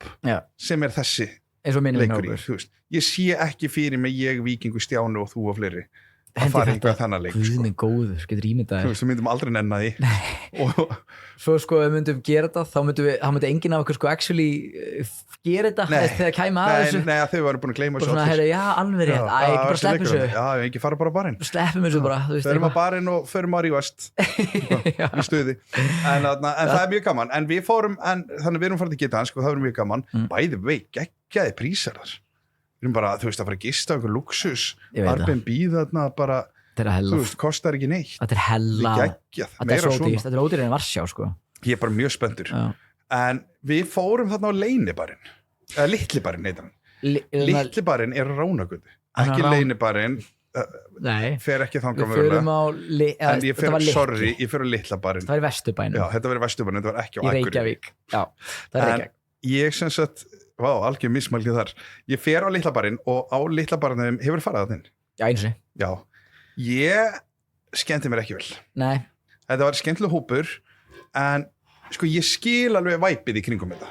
sem er þessi leikur í, þú veist. Ég sé ekki fyrir mig ég, Víkingur, Stjánu og þú og fleiri að fara einhvað þannig leik. Guð minn góður, getur ímyndaðir. Þú veist, við myndum aldrei nenna því. Og svo sko, ef við myndum gera þetta, þá myndi enginn af okkur sko actually gera þetta þegar kæma að þessu. Nei, þau varu búin að gleyma þessu. Og svona, já, alveg rétt, ekki bara sleppum þessu. Já, ekki fara bara á barinn. Sleppum þessu bara. Förum á barinn og förum á Rífast í stuði. En það er mjög gaman. En við fórum, þannig við erum farið til Geta, sko, það verður mjög gaman. Bæði vei, geggjaði prísar þar. Við erum bara, þú veist, að fara að gista okkur luxus, Airbnb þarna bara, þú veist, kostar ekki neitt. Þetta er hella, þetta er ódýrið en Varsjá, sko. Ég er bara mjög spenntur. En við fórum þarna á Leynibarinn, eða Litlibarinn heitir hann. Litlibarinn er Ránagötu, ekki Leynibarinn, fer ekki þangað mögulega. En ég fer á Litlabarinn. Það var í Vesturbænum. Já, þetta var í Vesturbænum, þetta var ekki á Akureyri. Í Reykjavík, já, það er Reykjavík. Ég sem sagt, algjör mismælgið þar. Ég fer á Litlabarinn og á Litlabarinn hefur farið að þinn. Já, eins og. Já. Ég skemmti mér ekki vel. Nei. Þetta var skemmtileg hópur, en sko ég skil alveg væpið í kringum þetta.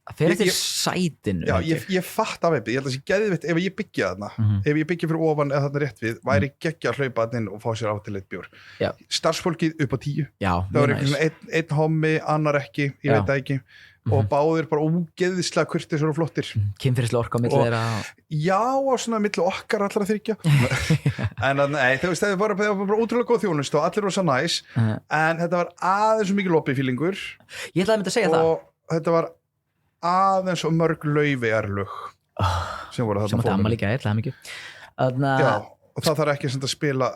Það fer eftir sætinu. Já, ég fatt af væpið. Ég held að það sé geðvitt ef ég byggja þarna. Ef ég byggja fyrir ofan eða þarna rétt við, væri geggja að hlaupa þarna inn og fá sér átileitt bjór. Já. Starfsfólkið upp á 10. Já, það var eitthvað svona einn hommi, annar ekki, ég veit það ekki. Og báðir bara ógeðislega kurteisir og flottir. Kynferðislega orka á milli þeirra. Já, og svona milli okkar allra þriggja. En nei, þú veist, það var bara ótrúlega góð þjónust og allir var svo næs, en þetta var aðeins svo mikið loppifílingur. Ég ætlaði að mynda að segja það. Og þetta var aðeins og mörg laufeyjarlög sem voru þarna fólum. Sem átti amma líka, ég ætlaði mikið. Já, og það þarf ekki að spila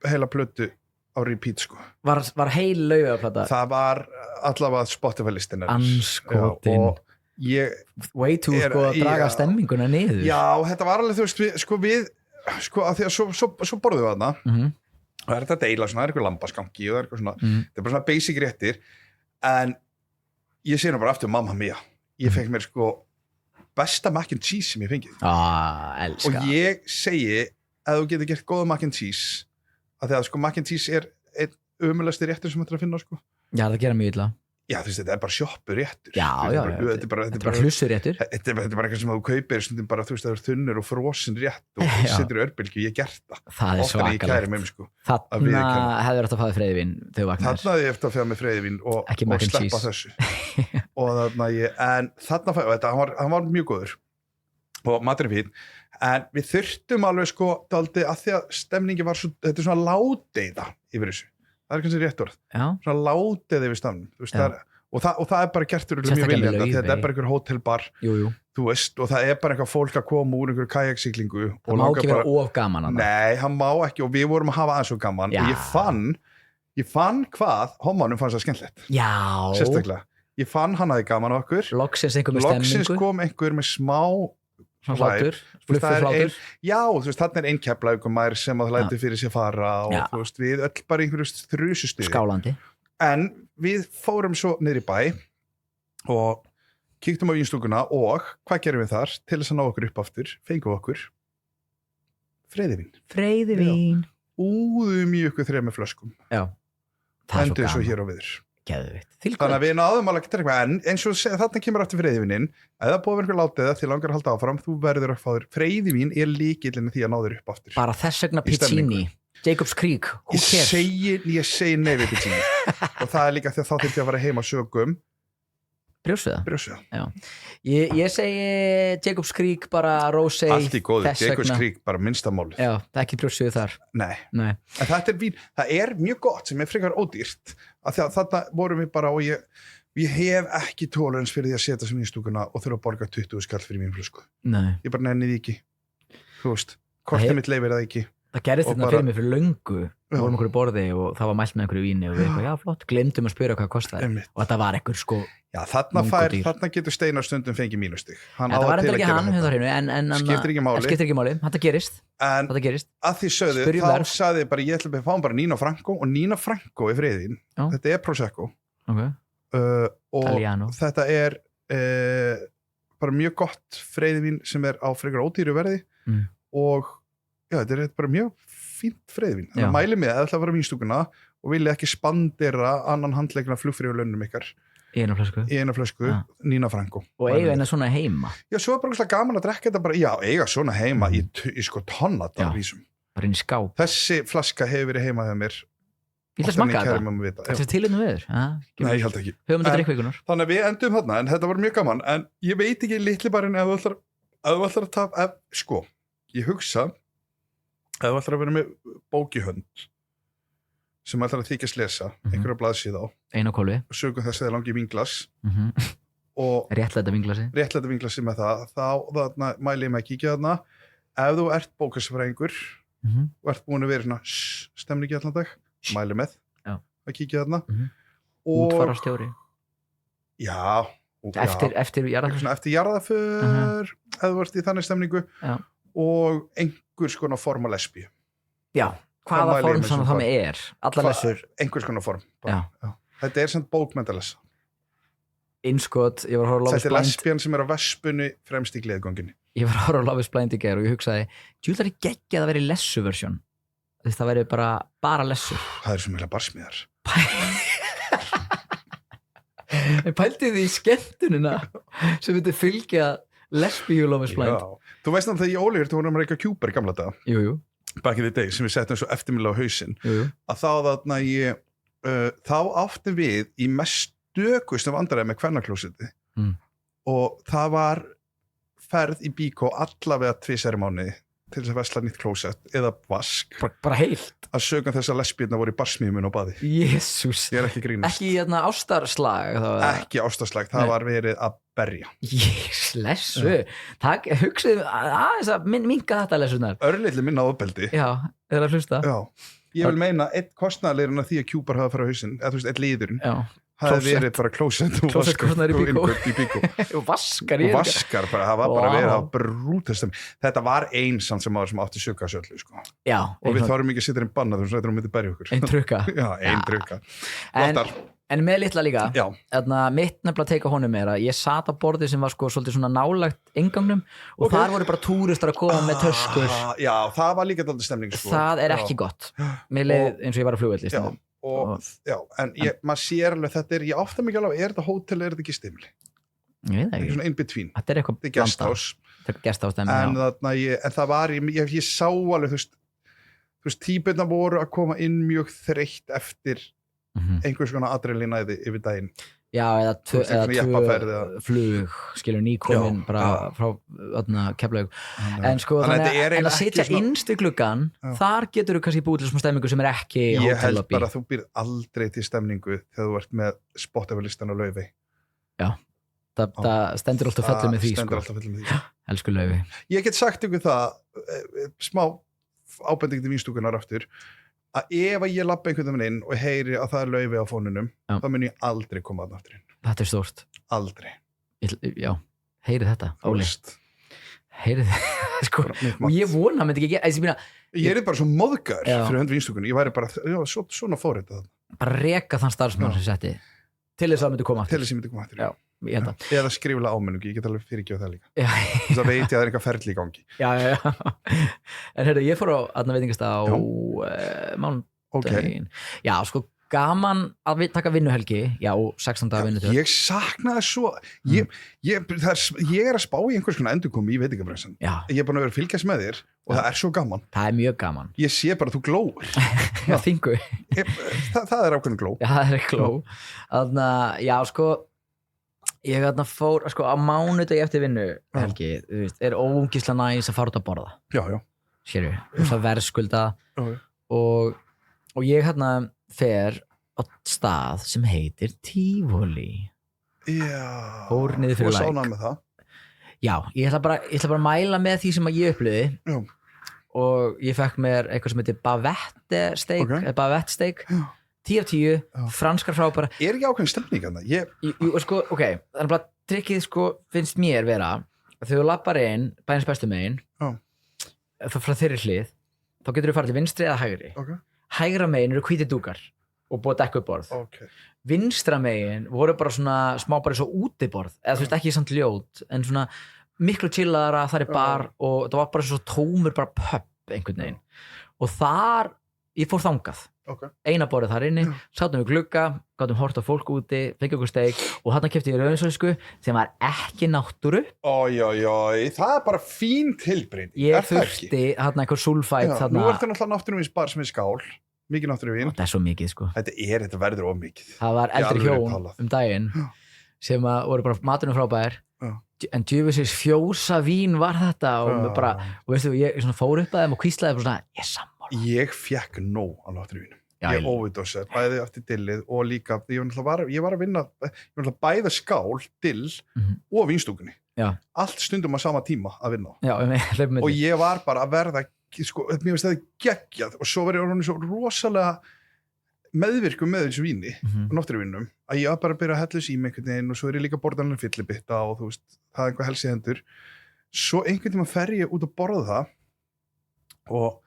heila plötu á repeat, sko. Var heil laufeyjarplata? Það var allavega Spotify-listin anskotin og ég way to sko að draga stemminguna niður. Já, þetta var alveg, þú veist, af því að svo borðum við þarna og það er þetta deila svona, það er eitthvað lambaskanki og það er eitthvað svona, þetta er bara svona basic réttir, en ég sé nú bara aftur Mamma Mia, ég fekk mér sko besta mac and cheese sem ég fengið. Elska. Og ég segi að þú getur gert góða mac and cheese, að því að sko mac and cheese er einn umulegasti réttur sem þetta er að finna, sko. Já, það gera mjög illa. Já, þú veist, þetta er bara sjoppu réttur. Já, þetta er bara hlussu réttur. Þetta er bara eitthvað sem þú kaupir, stundum bara, þú veist, það er þunnur og frosin rétt og setur í örbylgju, ég gert það. Það er svakalegt. Sko, þarna hefur þetta að fáið freyðivín þegar þú vaknar. Þarna hefur þetta að fáið með freyðivín og sleppa þessu. Og þarna fæði, og hann var mjög góður og maturinn fín, en við þurftum alveg sko dálítið að því að stemningi var svo, þetta er svona ládeiða yfir þessu. Það er kannski rétt orð. Já. Svona látið yfir stafnum. Og það er bara gert mjög viljandi. Þetta er bara einhver hótelbar. Þú veist, og það er bara eitthvað fólk að koma úr einhver kajaksiglingu. Það má ekki vera of gaman. Nei, hann má ekki og við vorum að hafa aðeins svo gaman. Já. Og ég fann hvað hommanum fannst það skemmtilegt. Já. Sérstaklega. Ég fann hann aðeins gaman á okkur. Loksins einhver með stemningu. Loksins kom einhver með smá hlátur, fluffuhlátur. Já, þú veist, þarna er einn Keflavíkurmaður sem að læti fyrir sér fara og þú veist, við öll bara einhverju þrusustuði. Skálandi. En við fórum svo niður í bæ og kíktum á vínstúkuna og hvað gerum við þar til þess að ná okkur upp aftur, fengum okkur freyðivín. Freyðivín. Úðum í okkur 3 flöskum. Já. Endur svo hér á viður. Geðvitt. Þannig að við náðum alveg ekki eitthvað, en eins og þarna kemur aftur freyðivínin, eða búið verið látið það til langar að halda áfram, þú verður að fá þér freyðivín er lykillinn því að ná þér upp aftur. Bara þess vegna Piccini, Jacob's Creek, who cares? Ég segi nei við Piccini og það er líka því að þá þurfti að fara heim á sögum Brjósviða? Já. Ég segi Jacob's Creek bara Rosé. Allt í góðu, Jacob's Creek bara minnsta málið. Já, það er ekki brjósviðu þar. Nei. En þetta vín, það mjög gott sem frekar ódýrt af því að þarna vorum við bara og ég hef ekki tolerance fyrir því að setja sem vínstúkuna og þurfa að borga 20 skall fyrir vínflösku. Nei. Ég bara nenni því ekki. Þú veist, kortið mitt leyfir það ekki. Það gerist þetta fyrir mig fyrir löngu. Við vorum okkur í borði og það var mælt með einhverju víni og við eitthvað, já flott, glemdum að spyrja hvað kostaði. Og þetta var einhver sko. Já, þarna getur Steinar stundum fengið mínustig. Þetta var endur ekki hann, en skiptir ekki máli. Þetta gerist. En að því sögðu, þá sagði bara, ég ætla að fá bara Nino Franco og Nino Franco er friðin. Þetta er Prosecco. Og þetta er bara mjög gott freyðvín sem er á frekar ódýru verði og já, þetta er bara mjög fínt freyðvín. Þannig að mæli mig að það ætla að fara vínstúkuna og vilja ekki spandera annan handleikna flugfreyjulönnum ykkar í eina flösku, Nino Franco og eiga eina svona heima. Já, svo er bara gaman að drekka þetta bara, já, eiga svona heima í sko tonnata vísum. Bara inn í skáp. Þessi flaska hefur verið heima hjá mér. Ég ætla að smakka þetta. Þetta er tilinn við þér. Nei, ég held ekki. Höfum þetta drikkvíkunar. Þannig að við endum þarna, en þetta var mjög gaman, en ég veit ekki litli barinn ef þú ætlar að tapa, sko, ég hugsa ef þú ætlar að vera með bók í hönd sem ætlar að þykjast lesa einhverja blaðsíð á einu á kólfi og sögum þess að það langi vínglas og réttlæta vinglasi með það þá mæli ég mig að kíkja þarna ef þú ert bókasfræðingur og ert búin að vera svona stemningi allan dag, mæli með að kíkja þarna útfararstjóri eftir jarðaför ef þú ert í þannig stemningu og einhvers konar form að lesbíu hvaða form sem það með allar lessur einhvers konar form þetta er sem bókmyndalessa innskot, ég var að horfa á Love is Blind þetta er lesbían sem er á vespunni fremst í gleðgönginni ég var að horfa á Love is Blind í gær og ég hugsaði djúlar ég geggi að það veri lessuversjón það veri bara lessur það er svo mikla barsmiðar ég pælti því í skemmtunina sem myndi fylgja lesbíu Love is Blind þú veist náttúrulega þegar ég Óliður þú vorum að reyka kjúper gamla daga jú back in the day sem við settum svo eftirminnilega á hausinn að þá áttum við í mest stökustum vandræði með kvennaklósetti og það var ferð í Bíkó allavega 2 mánuði til þess að vesla nýtt klósett eða vask bara heilt að sögum þess að lesbírna voru í barsmíðum á baði Jésús ég er ekki grínast ekki ástarslag ekki ástarslag, það var verið að berja lessu hugsaðu aðeins að minka þetta lessunar örlítið minna ofbeldi eða að hlusta ég vil meina einn kostnaðarlegurinn að því að kjúpar hafa farið á hausinn eða þú veist, einn liðurinn það hefði verið bara klósett og vaskar í Bíkó og vaskar bara, það var bara verið að brútast þetta var einsamt sem átti sökka söllu sko. og við þárum ekki að setja einn banna þú veist, það myndi berja okkur einn trukka en með litla líka mitt nefnilega teika honum er að ég sat á borði sem var sko svolítið svona nálagt ingangnum og þar voru bara túristar að koma með töskur það var líka dálítið stemning sko. það er ekki gott mér leið eins og ég var að flugvelli en maður sér alveg þetta ég átta mikið alveg, er þetta hótel eða er þetta gistimli ég veit ekki, svona in between þetta er eitthvað gestás en það var, ég sá alveg þú veist, típurna voru að koma inn mjög þreytt eftir einhvers konar adrenalinæði yfir daginn eða tvö flug skilur nýkomin bara frá Keflavík en sko en að sitja innst í gluggan þar getur þú kannski búið til svona stemningu sem er ekki ég held bara að þú býrð aldrei til stemningu þegar þú ert með Spotify-listan á Laufey það stendur alltaf fellur með því sko. Elsku Laufey ég get sagt ykkur það smá ábending til vínstúkunar aftur að ef ég labba einhvern veginn inn og heyri að það er Laufey á fónunum þá mun ég aldrei koma að aftur inn þetta er stórt aldrei heyri þetta Óli heyri þetta sko, og ég vona myndi ekki ég er bara svo móðgar fyrir hönd vínstúkunni ég væri bara svona fór þetta bara reka þann starfsmann sem setti til þess að það myndi koma aftur eða skrifla ámenningu, ég get alveg fyrirgjóð það líka þess að veit ég að það er eitthvað ferli í gangi en heyrðu, ég fór á veitingastað á mánudaginn sko gaman að taka vinnuhelgi 16 daga vinnutöð ég sakna það svo ég er að spá í einhvers konar endurkomi í veitingabransan ég er búin að vera að fylgjast með þér og það er svo gaman það er mjög gaman ég sé bara að þú glóir þingu það er ákveðin gló það er gló sko Ég fór, sko, á mánudegi eftir vinnu, Helgi, þú veist, ógeðslega næs að fara út að borða. Já. Skilju, það verðskulda Já. og ég fer á stað sem heitir Tivoli. Já. Fór niður fyrir Þú sánað með það? Já, ég ætla bara að mæla með því sem ég upplifði. Já. Og ég fekk mér eitthvað sem heitir bavette steak, bavette steak. 10 af 10, franskar frábæra. Ekki ákveðin stemning þarna? Jú, sko, ok, þannig bara trikkið, sko, finnst mér vera að þegar þú lappar inn, bæjarins bestu megin, frá þeirri hlið, þá getur þú farið til vinstri eða hægri. Hægra megin eru hvítir dúkar og búið að dekka upp borð. Vinstra megin voru bara svona smá bara svo útiborð, eða þú veist ekki samt ljót, en svona miklu chillaðara, þar bar og það var bara svo tómur bara pub einhvern veginn. Og þar, ég fór þangað. Eina borðið þar inni, sátum við glugga, gátum hort á fólk úti, fengið okkur steik og þarna keypti ég rauðinsölsku sem var ekki náttúru. Það bara fín tilbreyting. Ég þurfti þarna einhver sulfæt þarna. Nú ertu náttúrulega náttúruvínsbar sem skál, mikið náttúruvín. Það svo mikið, sko. Þetta verður of mikið. Það var eldri hjón daginn sem voru bara maturinn frábær. En djöfisins fjósa vín var þetta og bara, og veistu, ég fór upp að þeim og hvíslaði bara svona, ég sammála. Ég fekk nóg á náttúruvínum. Ég óvidósið, bæði eftir dillið og líka, ég var að vinna, bæða skál, dill og vínstúkunni. Allt stundum á sama tíma að vinna. Og ég var bara að verða, sko, mér finnst það geggjað og svo verið orðin svo rosalega meðvirkum með þessu víni og náttúruvinnum að ég var bara að byrja að hella þessu í mig einhvern veginn og svo ég líka borðanlega fyllibitta og þú veist, það einhvað helsi hendur. Svo einhvern tíma fer ég út að borða það og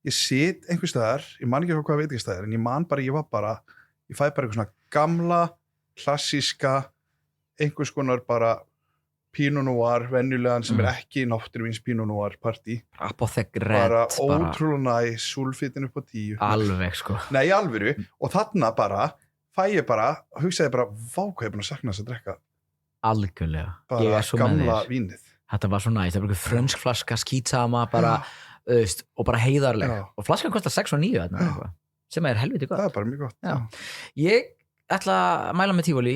ég sit einhver staðar, ég man ekki hvað veitingastæðar, en ég man bara, ég fæ bara eitthvað svona gamla, klassíska, einhvers konar bara Pinot Noir, venjulegan sem ekki náttúruvíns Pinot Noir partí. Apothegret. Bara ótrúlega næs, súlfitin upp á 10. Alveg, sko. Nei, í alvöru. Og þarna bara, hugsaði bara, vá hvað ég er búin að sakna þess að drekka. Algjörlega. Bara gamla vínið. Þetta var svo næs, það var eitthvað frönsk flaska, skítsama, bara, og bara heiðarleg. Og flaskan kostar 6 og 9, sem helviti gott. Það er bara mjög gott. Ég ætla að mæla með Tivoli.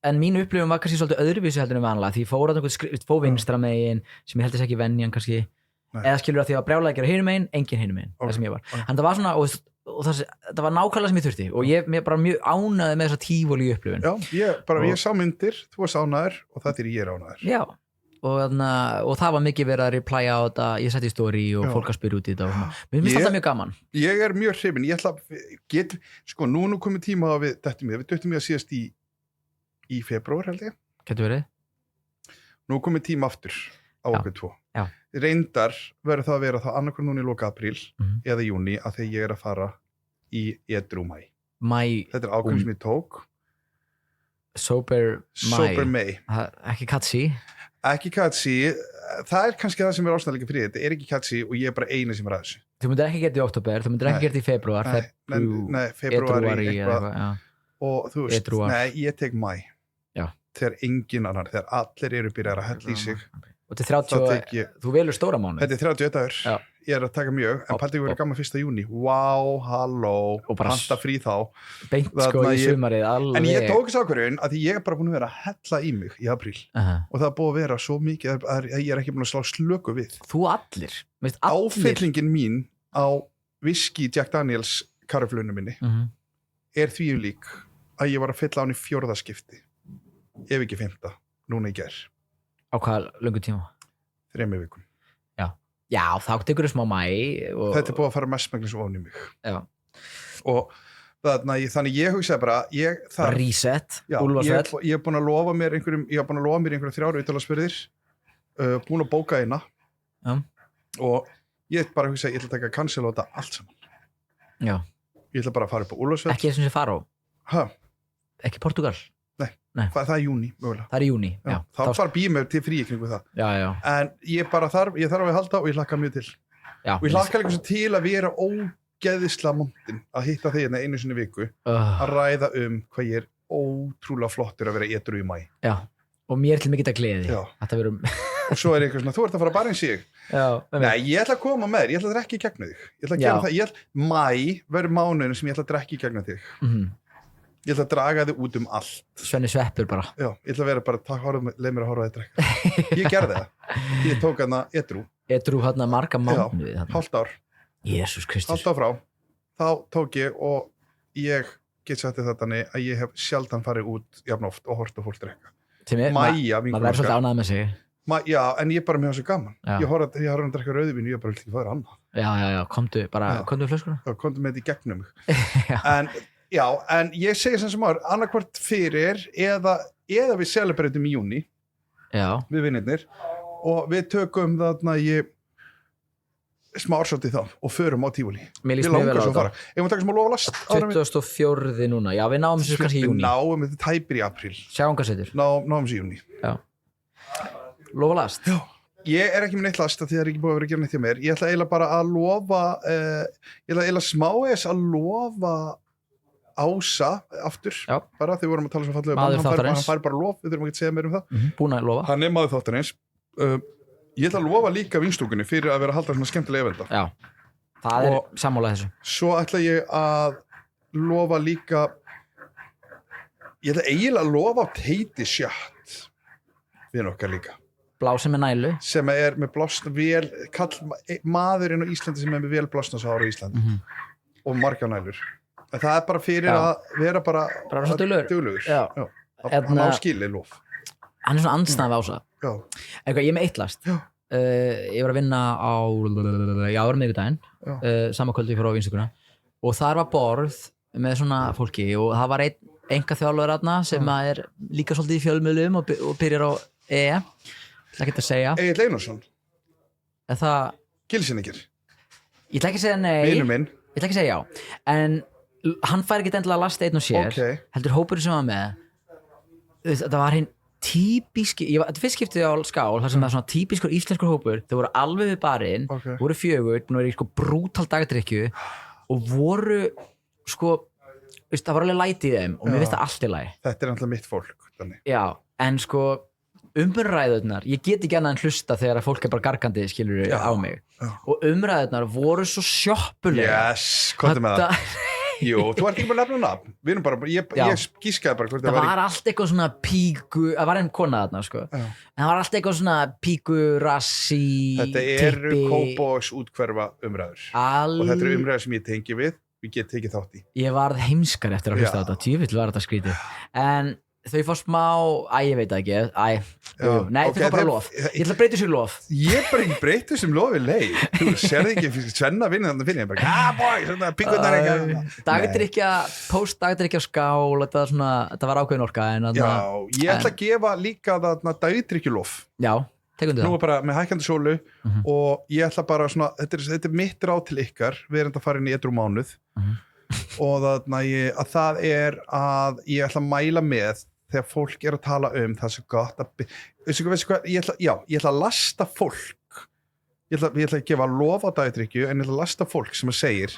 En mín upplifun var kannski svolítið öðruvísi heldur en vanlega því ég fór að einhvern vinstra megin sem ég held þess ekki venjan kannski eða skilur að því að brjálæði að gera hinum megin, engin hinum megin, það sem ég var. En það var svona, og það var nákvæmlega sem ég þurfti og ég bara mjög ánæði með þessa Tivoli upplifun. Já, ég sá myndir, þú varst ánæður og það ég er ánæður. Já, og það var mikið verið að replæja á þetta, ég setti í story og fólk að spyrja út í þetta og svona. Mér finnst þetta mjög gaman. Ég er mjög hrifinn, ég ætla sko, nú komið tíma á við duttum við að síðast í febrúar held ég. Getur verið? Nú komið tíma aftur á okkur 2. Já. Reyndar verður það að vera þá annarkvæm núna í loka apríl eða júni að þegar ég er að fara í edrú mæ. Þetta er ákveðin sem ég tók. Sober May. Ekki katsi? Ekki katsi. Það er kannski það sem er ástæðanlega fyrir þetta. Er ekki katsi og ég er bara eini sem er að þessu. Þú myndir ekki gera þetta í október, þú myndir ekki gera þetta í febrúar. Nei, febrúari eitthvað. Og þú veist, ég tek mæ. Þegar engin annar, þegar allir eru byrjar að hella í sig. Og til 30, þú velur stóra mánu. Þetta er 31 dagur, ég er að taka mjög, en paldið verið gaman 1. júni. Vá, halló, panta frí þá. Beint sko í sumarið, alveg. En ég tók þess ákvörðun að ég er bara búin að vera að hella í mig í apríl. Og það er búið að vera svo mikið að ég er ekki búin að slá slöku við. Þú allir. Áfyllingin mín á whisky Jack Daniels karaflunum minni er því lík að ég var að fylla á hann í 4. skipti. Ef ekki 5. núna í gær. Á hvað löngu tíma? 3 vikum. Já, þá tekur þau smá mæ. Þetta er búið að fara mestmæglis ofan í mig. Já. Og þannig ég hugsaði bara, reset, Úlfarsfell. Ég er búin að lofa mér einhverja 3 utalagsferðir, búin að bóka eina. Já. Og ég bara hugsaði, ég ætla að taka cancel á þetta allt saman. Já. Ég ætla bara að fara upp á Úlfarsfell. Ekki þessum sem fara á? Hæ? Ekki Portugal? Nei. Það er júni, mögulega. Það er júni, já. Þá bara býjum við til frí kringu það. Já. En ég þarf að halda og ég hlakka mjög til. Já. Og ég hlakka líka svo til að vera ógeðislega montin að hitta þig einu sinni viku að ræða hvað ég er ótrúlega flottur að vera edrú í mæ. Já. Og mér til mikið að gleði. Já. Og svo er eitthvað svona, þú ert að fara bara eins í þig. Já. Nei, ég ætla að koma með þér, ég ætla að drekka í gegnum þig. Ég ætla að gera það. Mæ verður mánuðin sem ég ætla að drekka í gegnum þig. Ég ætla að draga þig út allt. Svenni sveppur bara. Já, ég ætla að vera bara, leið mér að horfa að drekka. Ég gerði það. Ég tók hana edrú. Edrú hérna marga mánuði. Já, hálft ár. Jesús Kristur. Hálft ár frá. Þá tók ég og ég get sagt þetta að ég hef sjaldan farið út jafn oft og hort á fólk drekka. Maja, maður verður svolítið ánægð með sig. Já, en ég bara mér þessu gaman. Ég horf að drekka rauðvín og ég bara vil ekki fara annað. Já, komdu flöskuna. Já, komdu með þetta í gegnum mig. En ég segi sem annarkvort fyrir eða við celebratum í júni við vinnirnir og við tökum þarna smá ársótt í það og förum á Tívolí. Mér langar svo að fara. Ég má taka smá lofa last 24. núna, já við náum þessu kannski í júni. Við náum þetta tæpir í apríl. Sjáum hvað setur. Náum þessu í júni. Já. Lofa last? Já. Ég ekki með neitt last því það ekki búið að vera að gera neitt hjá mér. Ég ætla eiginlega bara að lofa ég ætla eiginlega smáeis að lofa Ása aftur. Já. Bara þegar við vorum að tala svo fallega hann fær bara lof, við þurfum ekki að segja meir um það. Búin að lofa. Hann maður þáttarins. Ég ætla að lofa líka vinstúkunni fyrir að vera að halda svona skemmtilega eventa. Já, það sammála þessu. Svo ætla ég að lofa líka ég ætla eiginlega að lofa á Teiti Sjatt við okkar líka. Blási með nælu. Sem með blásna vel, maðurinn á Íslandi sem með vel blásna svo ára í Íslandi. Og margar nælur. En það bara fyrir að vera bara duglegur. Já. Hann á skilið lof. Hann svona andstæðan Ása. Já. Ég með eitt last. Ég var að vinna á miðvikudaginn, sama kvöldi fyrir á Vinstuguna og þar var borð með svona fólki og það var einn einkaþjálfur þarna sem líka svolítið í fjölmiðlum og byrjar á það getur að segja. Egill Einarsson. Gilsyningir. Ég ætla ekki að segja nei. Vinur minn. Ég ætla ekki að segja já. En hann fær ekki endilega að lasta einn og sér. Heldur hópurinn sem var með. Það var hinn típiski, þetta fyrst skiptið á Skál þar sem það svona típiskur íslenskur hópur þau voru alveg við barinn, voru 4 búin að vera í brútal dagdrykkju og voru það var alveg læti í þeim og mér finnst það allt í lagi. Þetta náttúrulega mitt fólk þannig. Já, en umræðurnar, ég get ekki annað en hlusta þegar að fólk bara gargandi skilur á mig og umræðurnar voru svo sjoppulega. Komdu með það. Jú, þú ert ekki bara nefna nafn. Við erum bara, ég gískaði bara hvort það var allt eitthvað svona píku, það var einn kona þarna en það var allt eitthvað svona píku, rassi, þetta eru Kópavogs útkverfa umræður og þetta eru umræður sem ég tengi við og ég get tekið þátt í. Ég varð heimskar eftir að hlusta þetta, tjöfull var þetta skrítið en þau fá smá, ég veit það ekki nei, þau fá bara lof ég ætla að breyta þessu lof ég bara ekki breyta þessum lofi leið þú serði ekki Svenna vinna þannig að finna ég bara, boy, svona píkundar dagdrykkja, post-dagdrykkja Skál þetta var ákveðin orka ég ætla að gefa líka dagdrykkjulof tekundu það nú bara með hækkandi sólu og ég ætla bara svona, þetta mitt ráð til ykkar við erum að fara inn í edrú mánuð og að það að ég ætla að mæla með þegar fólk að tala það er svo gott að ég ætla að lasta fólk ég ætla að gefa lof á dagdrykkju en ég ætla að lasta fólk sem að segir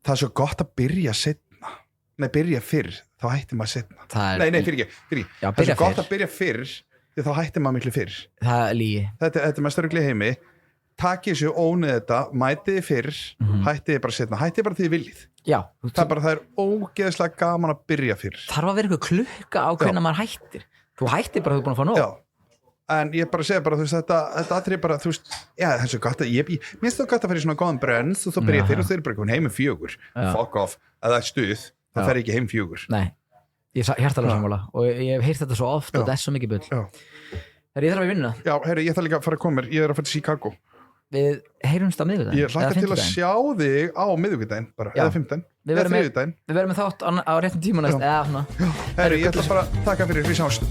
það er svo gott að byrja fyrr þá hættir maður seinna fyrir það er svo gott að byrja fyrr því þá hættir maður miklu fyrr það er lígi þetta er mest öruglega heimi takið þessu, ónið þetta, mætið fyrr hættið bara setna, hættið bara því þið viljið það er ógeðslega gaman að byrja fyrr þarf að vera eitthvað klukka á hvernig maður hættir þú hættir bara þú búin að fá nóg en ég bara segja bara, þetta aðrið bara, það er svo gott að mér finnst það gott að fara í svona góðan brens og þá byrja fyrr og þau eru bara komin heim 4 fuck off, að það er stuð það fer ekki heim 4 nei, ég er hjartalega sammála og ég hef heyrt þetta svo oft og þetta er svo mikið bull ég þarf að vinna ég þarf líka að fara að koma mér, ég er að fara til Chicago við heyrumst á miðvikudaginn ég hlakka til að sjá þig á miðvikudaginn eða 15, eða 3. við verðum með þátt á réttum tíma næst ég ætla bara að taka fyrir, við sjáumst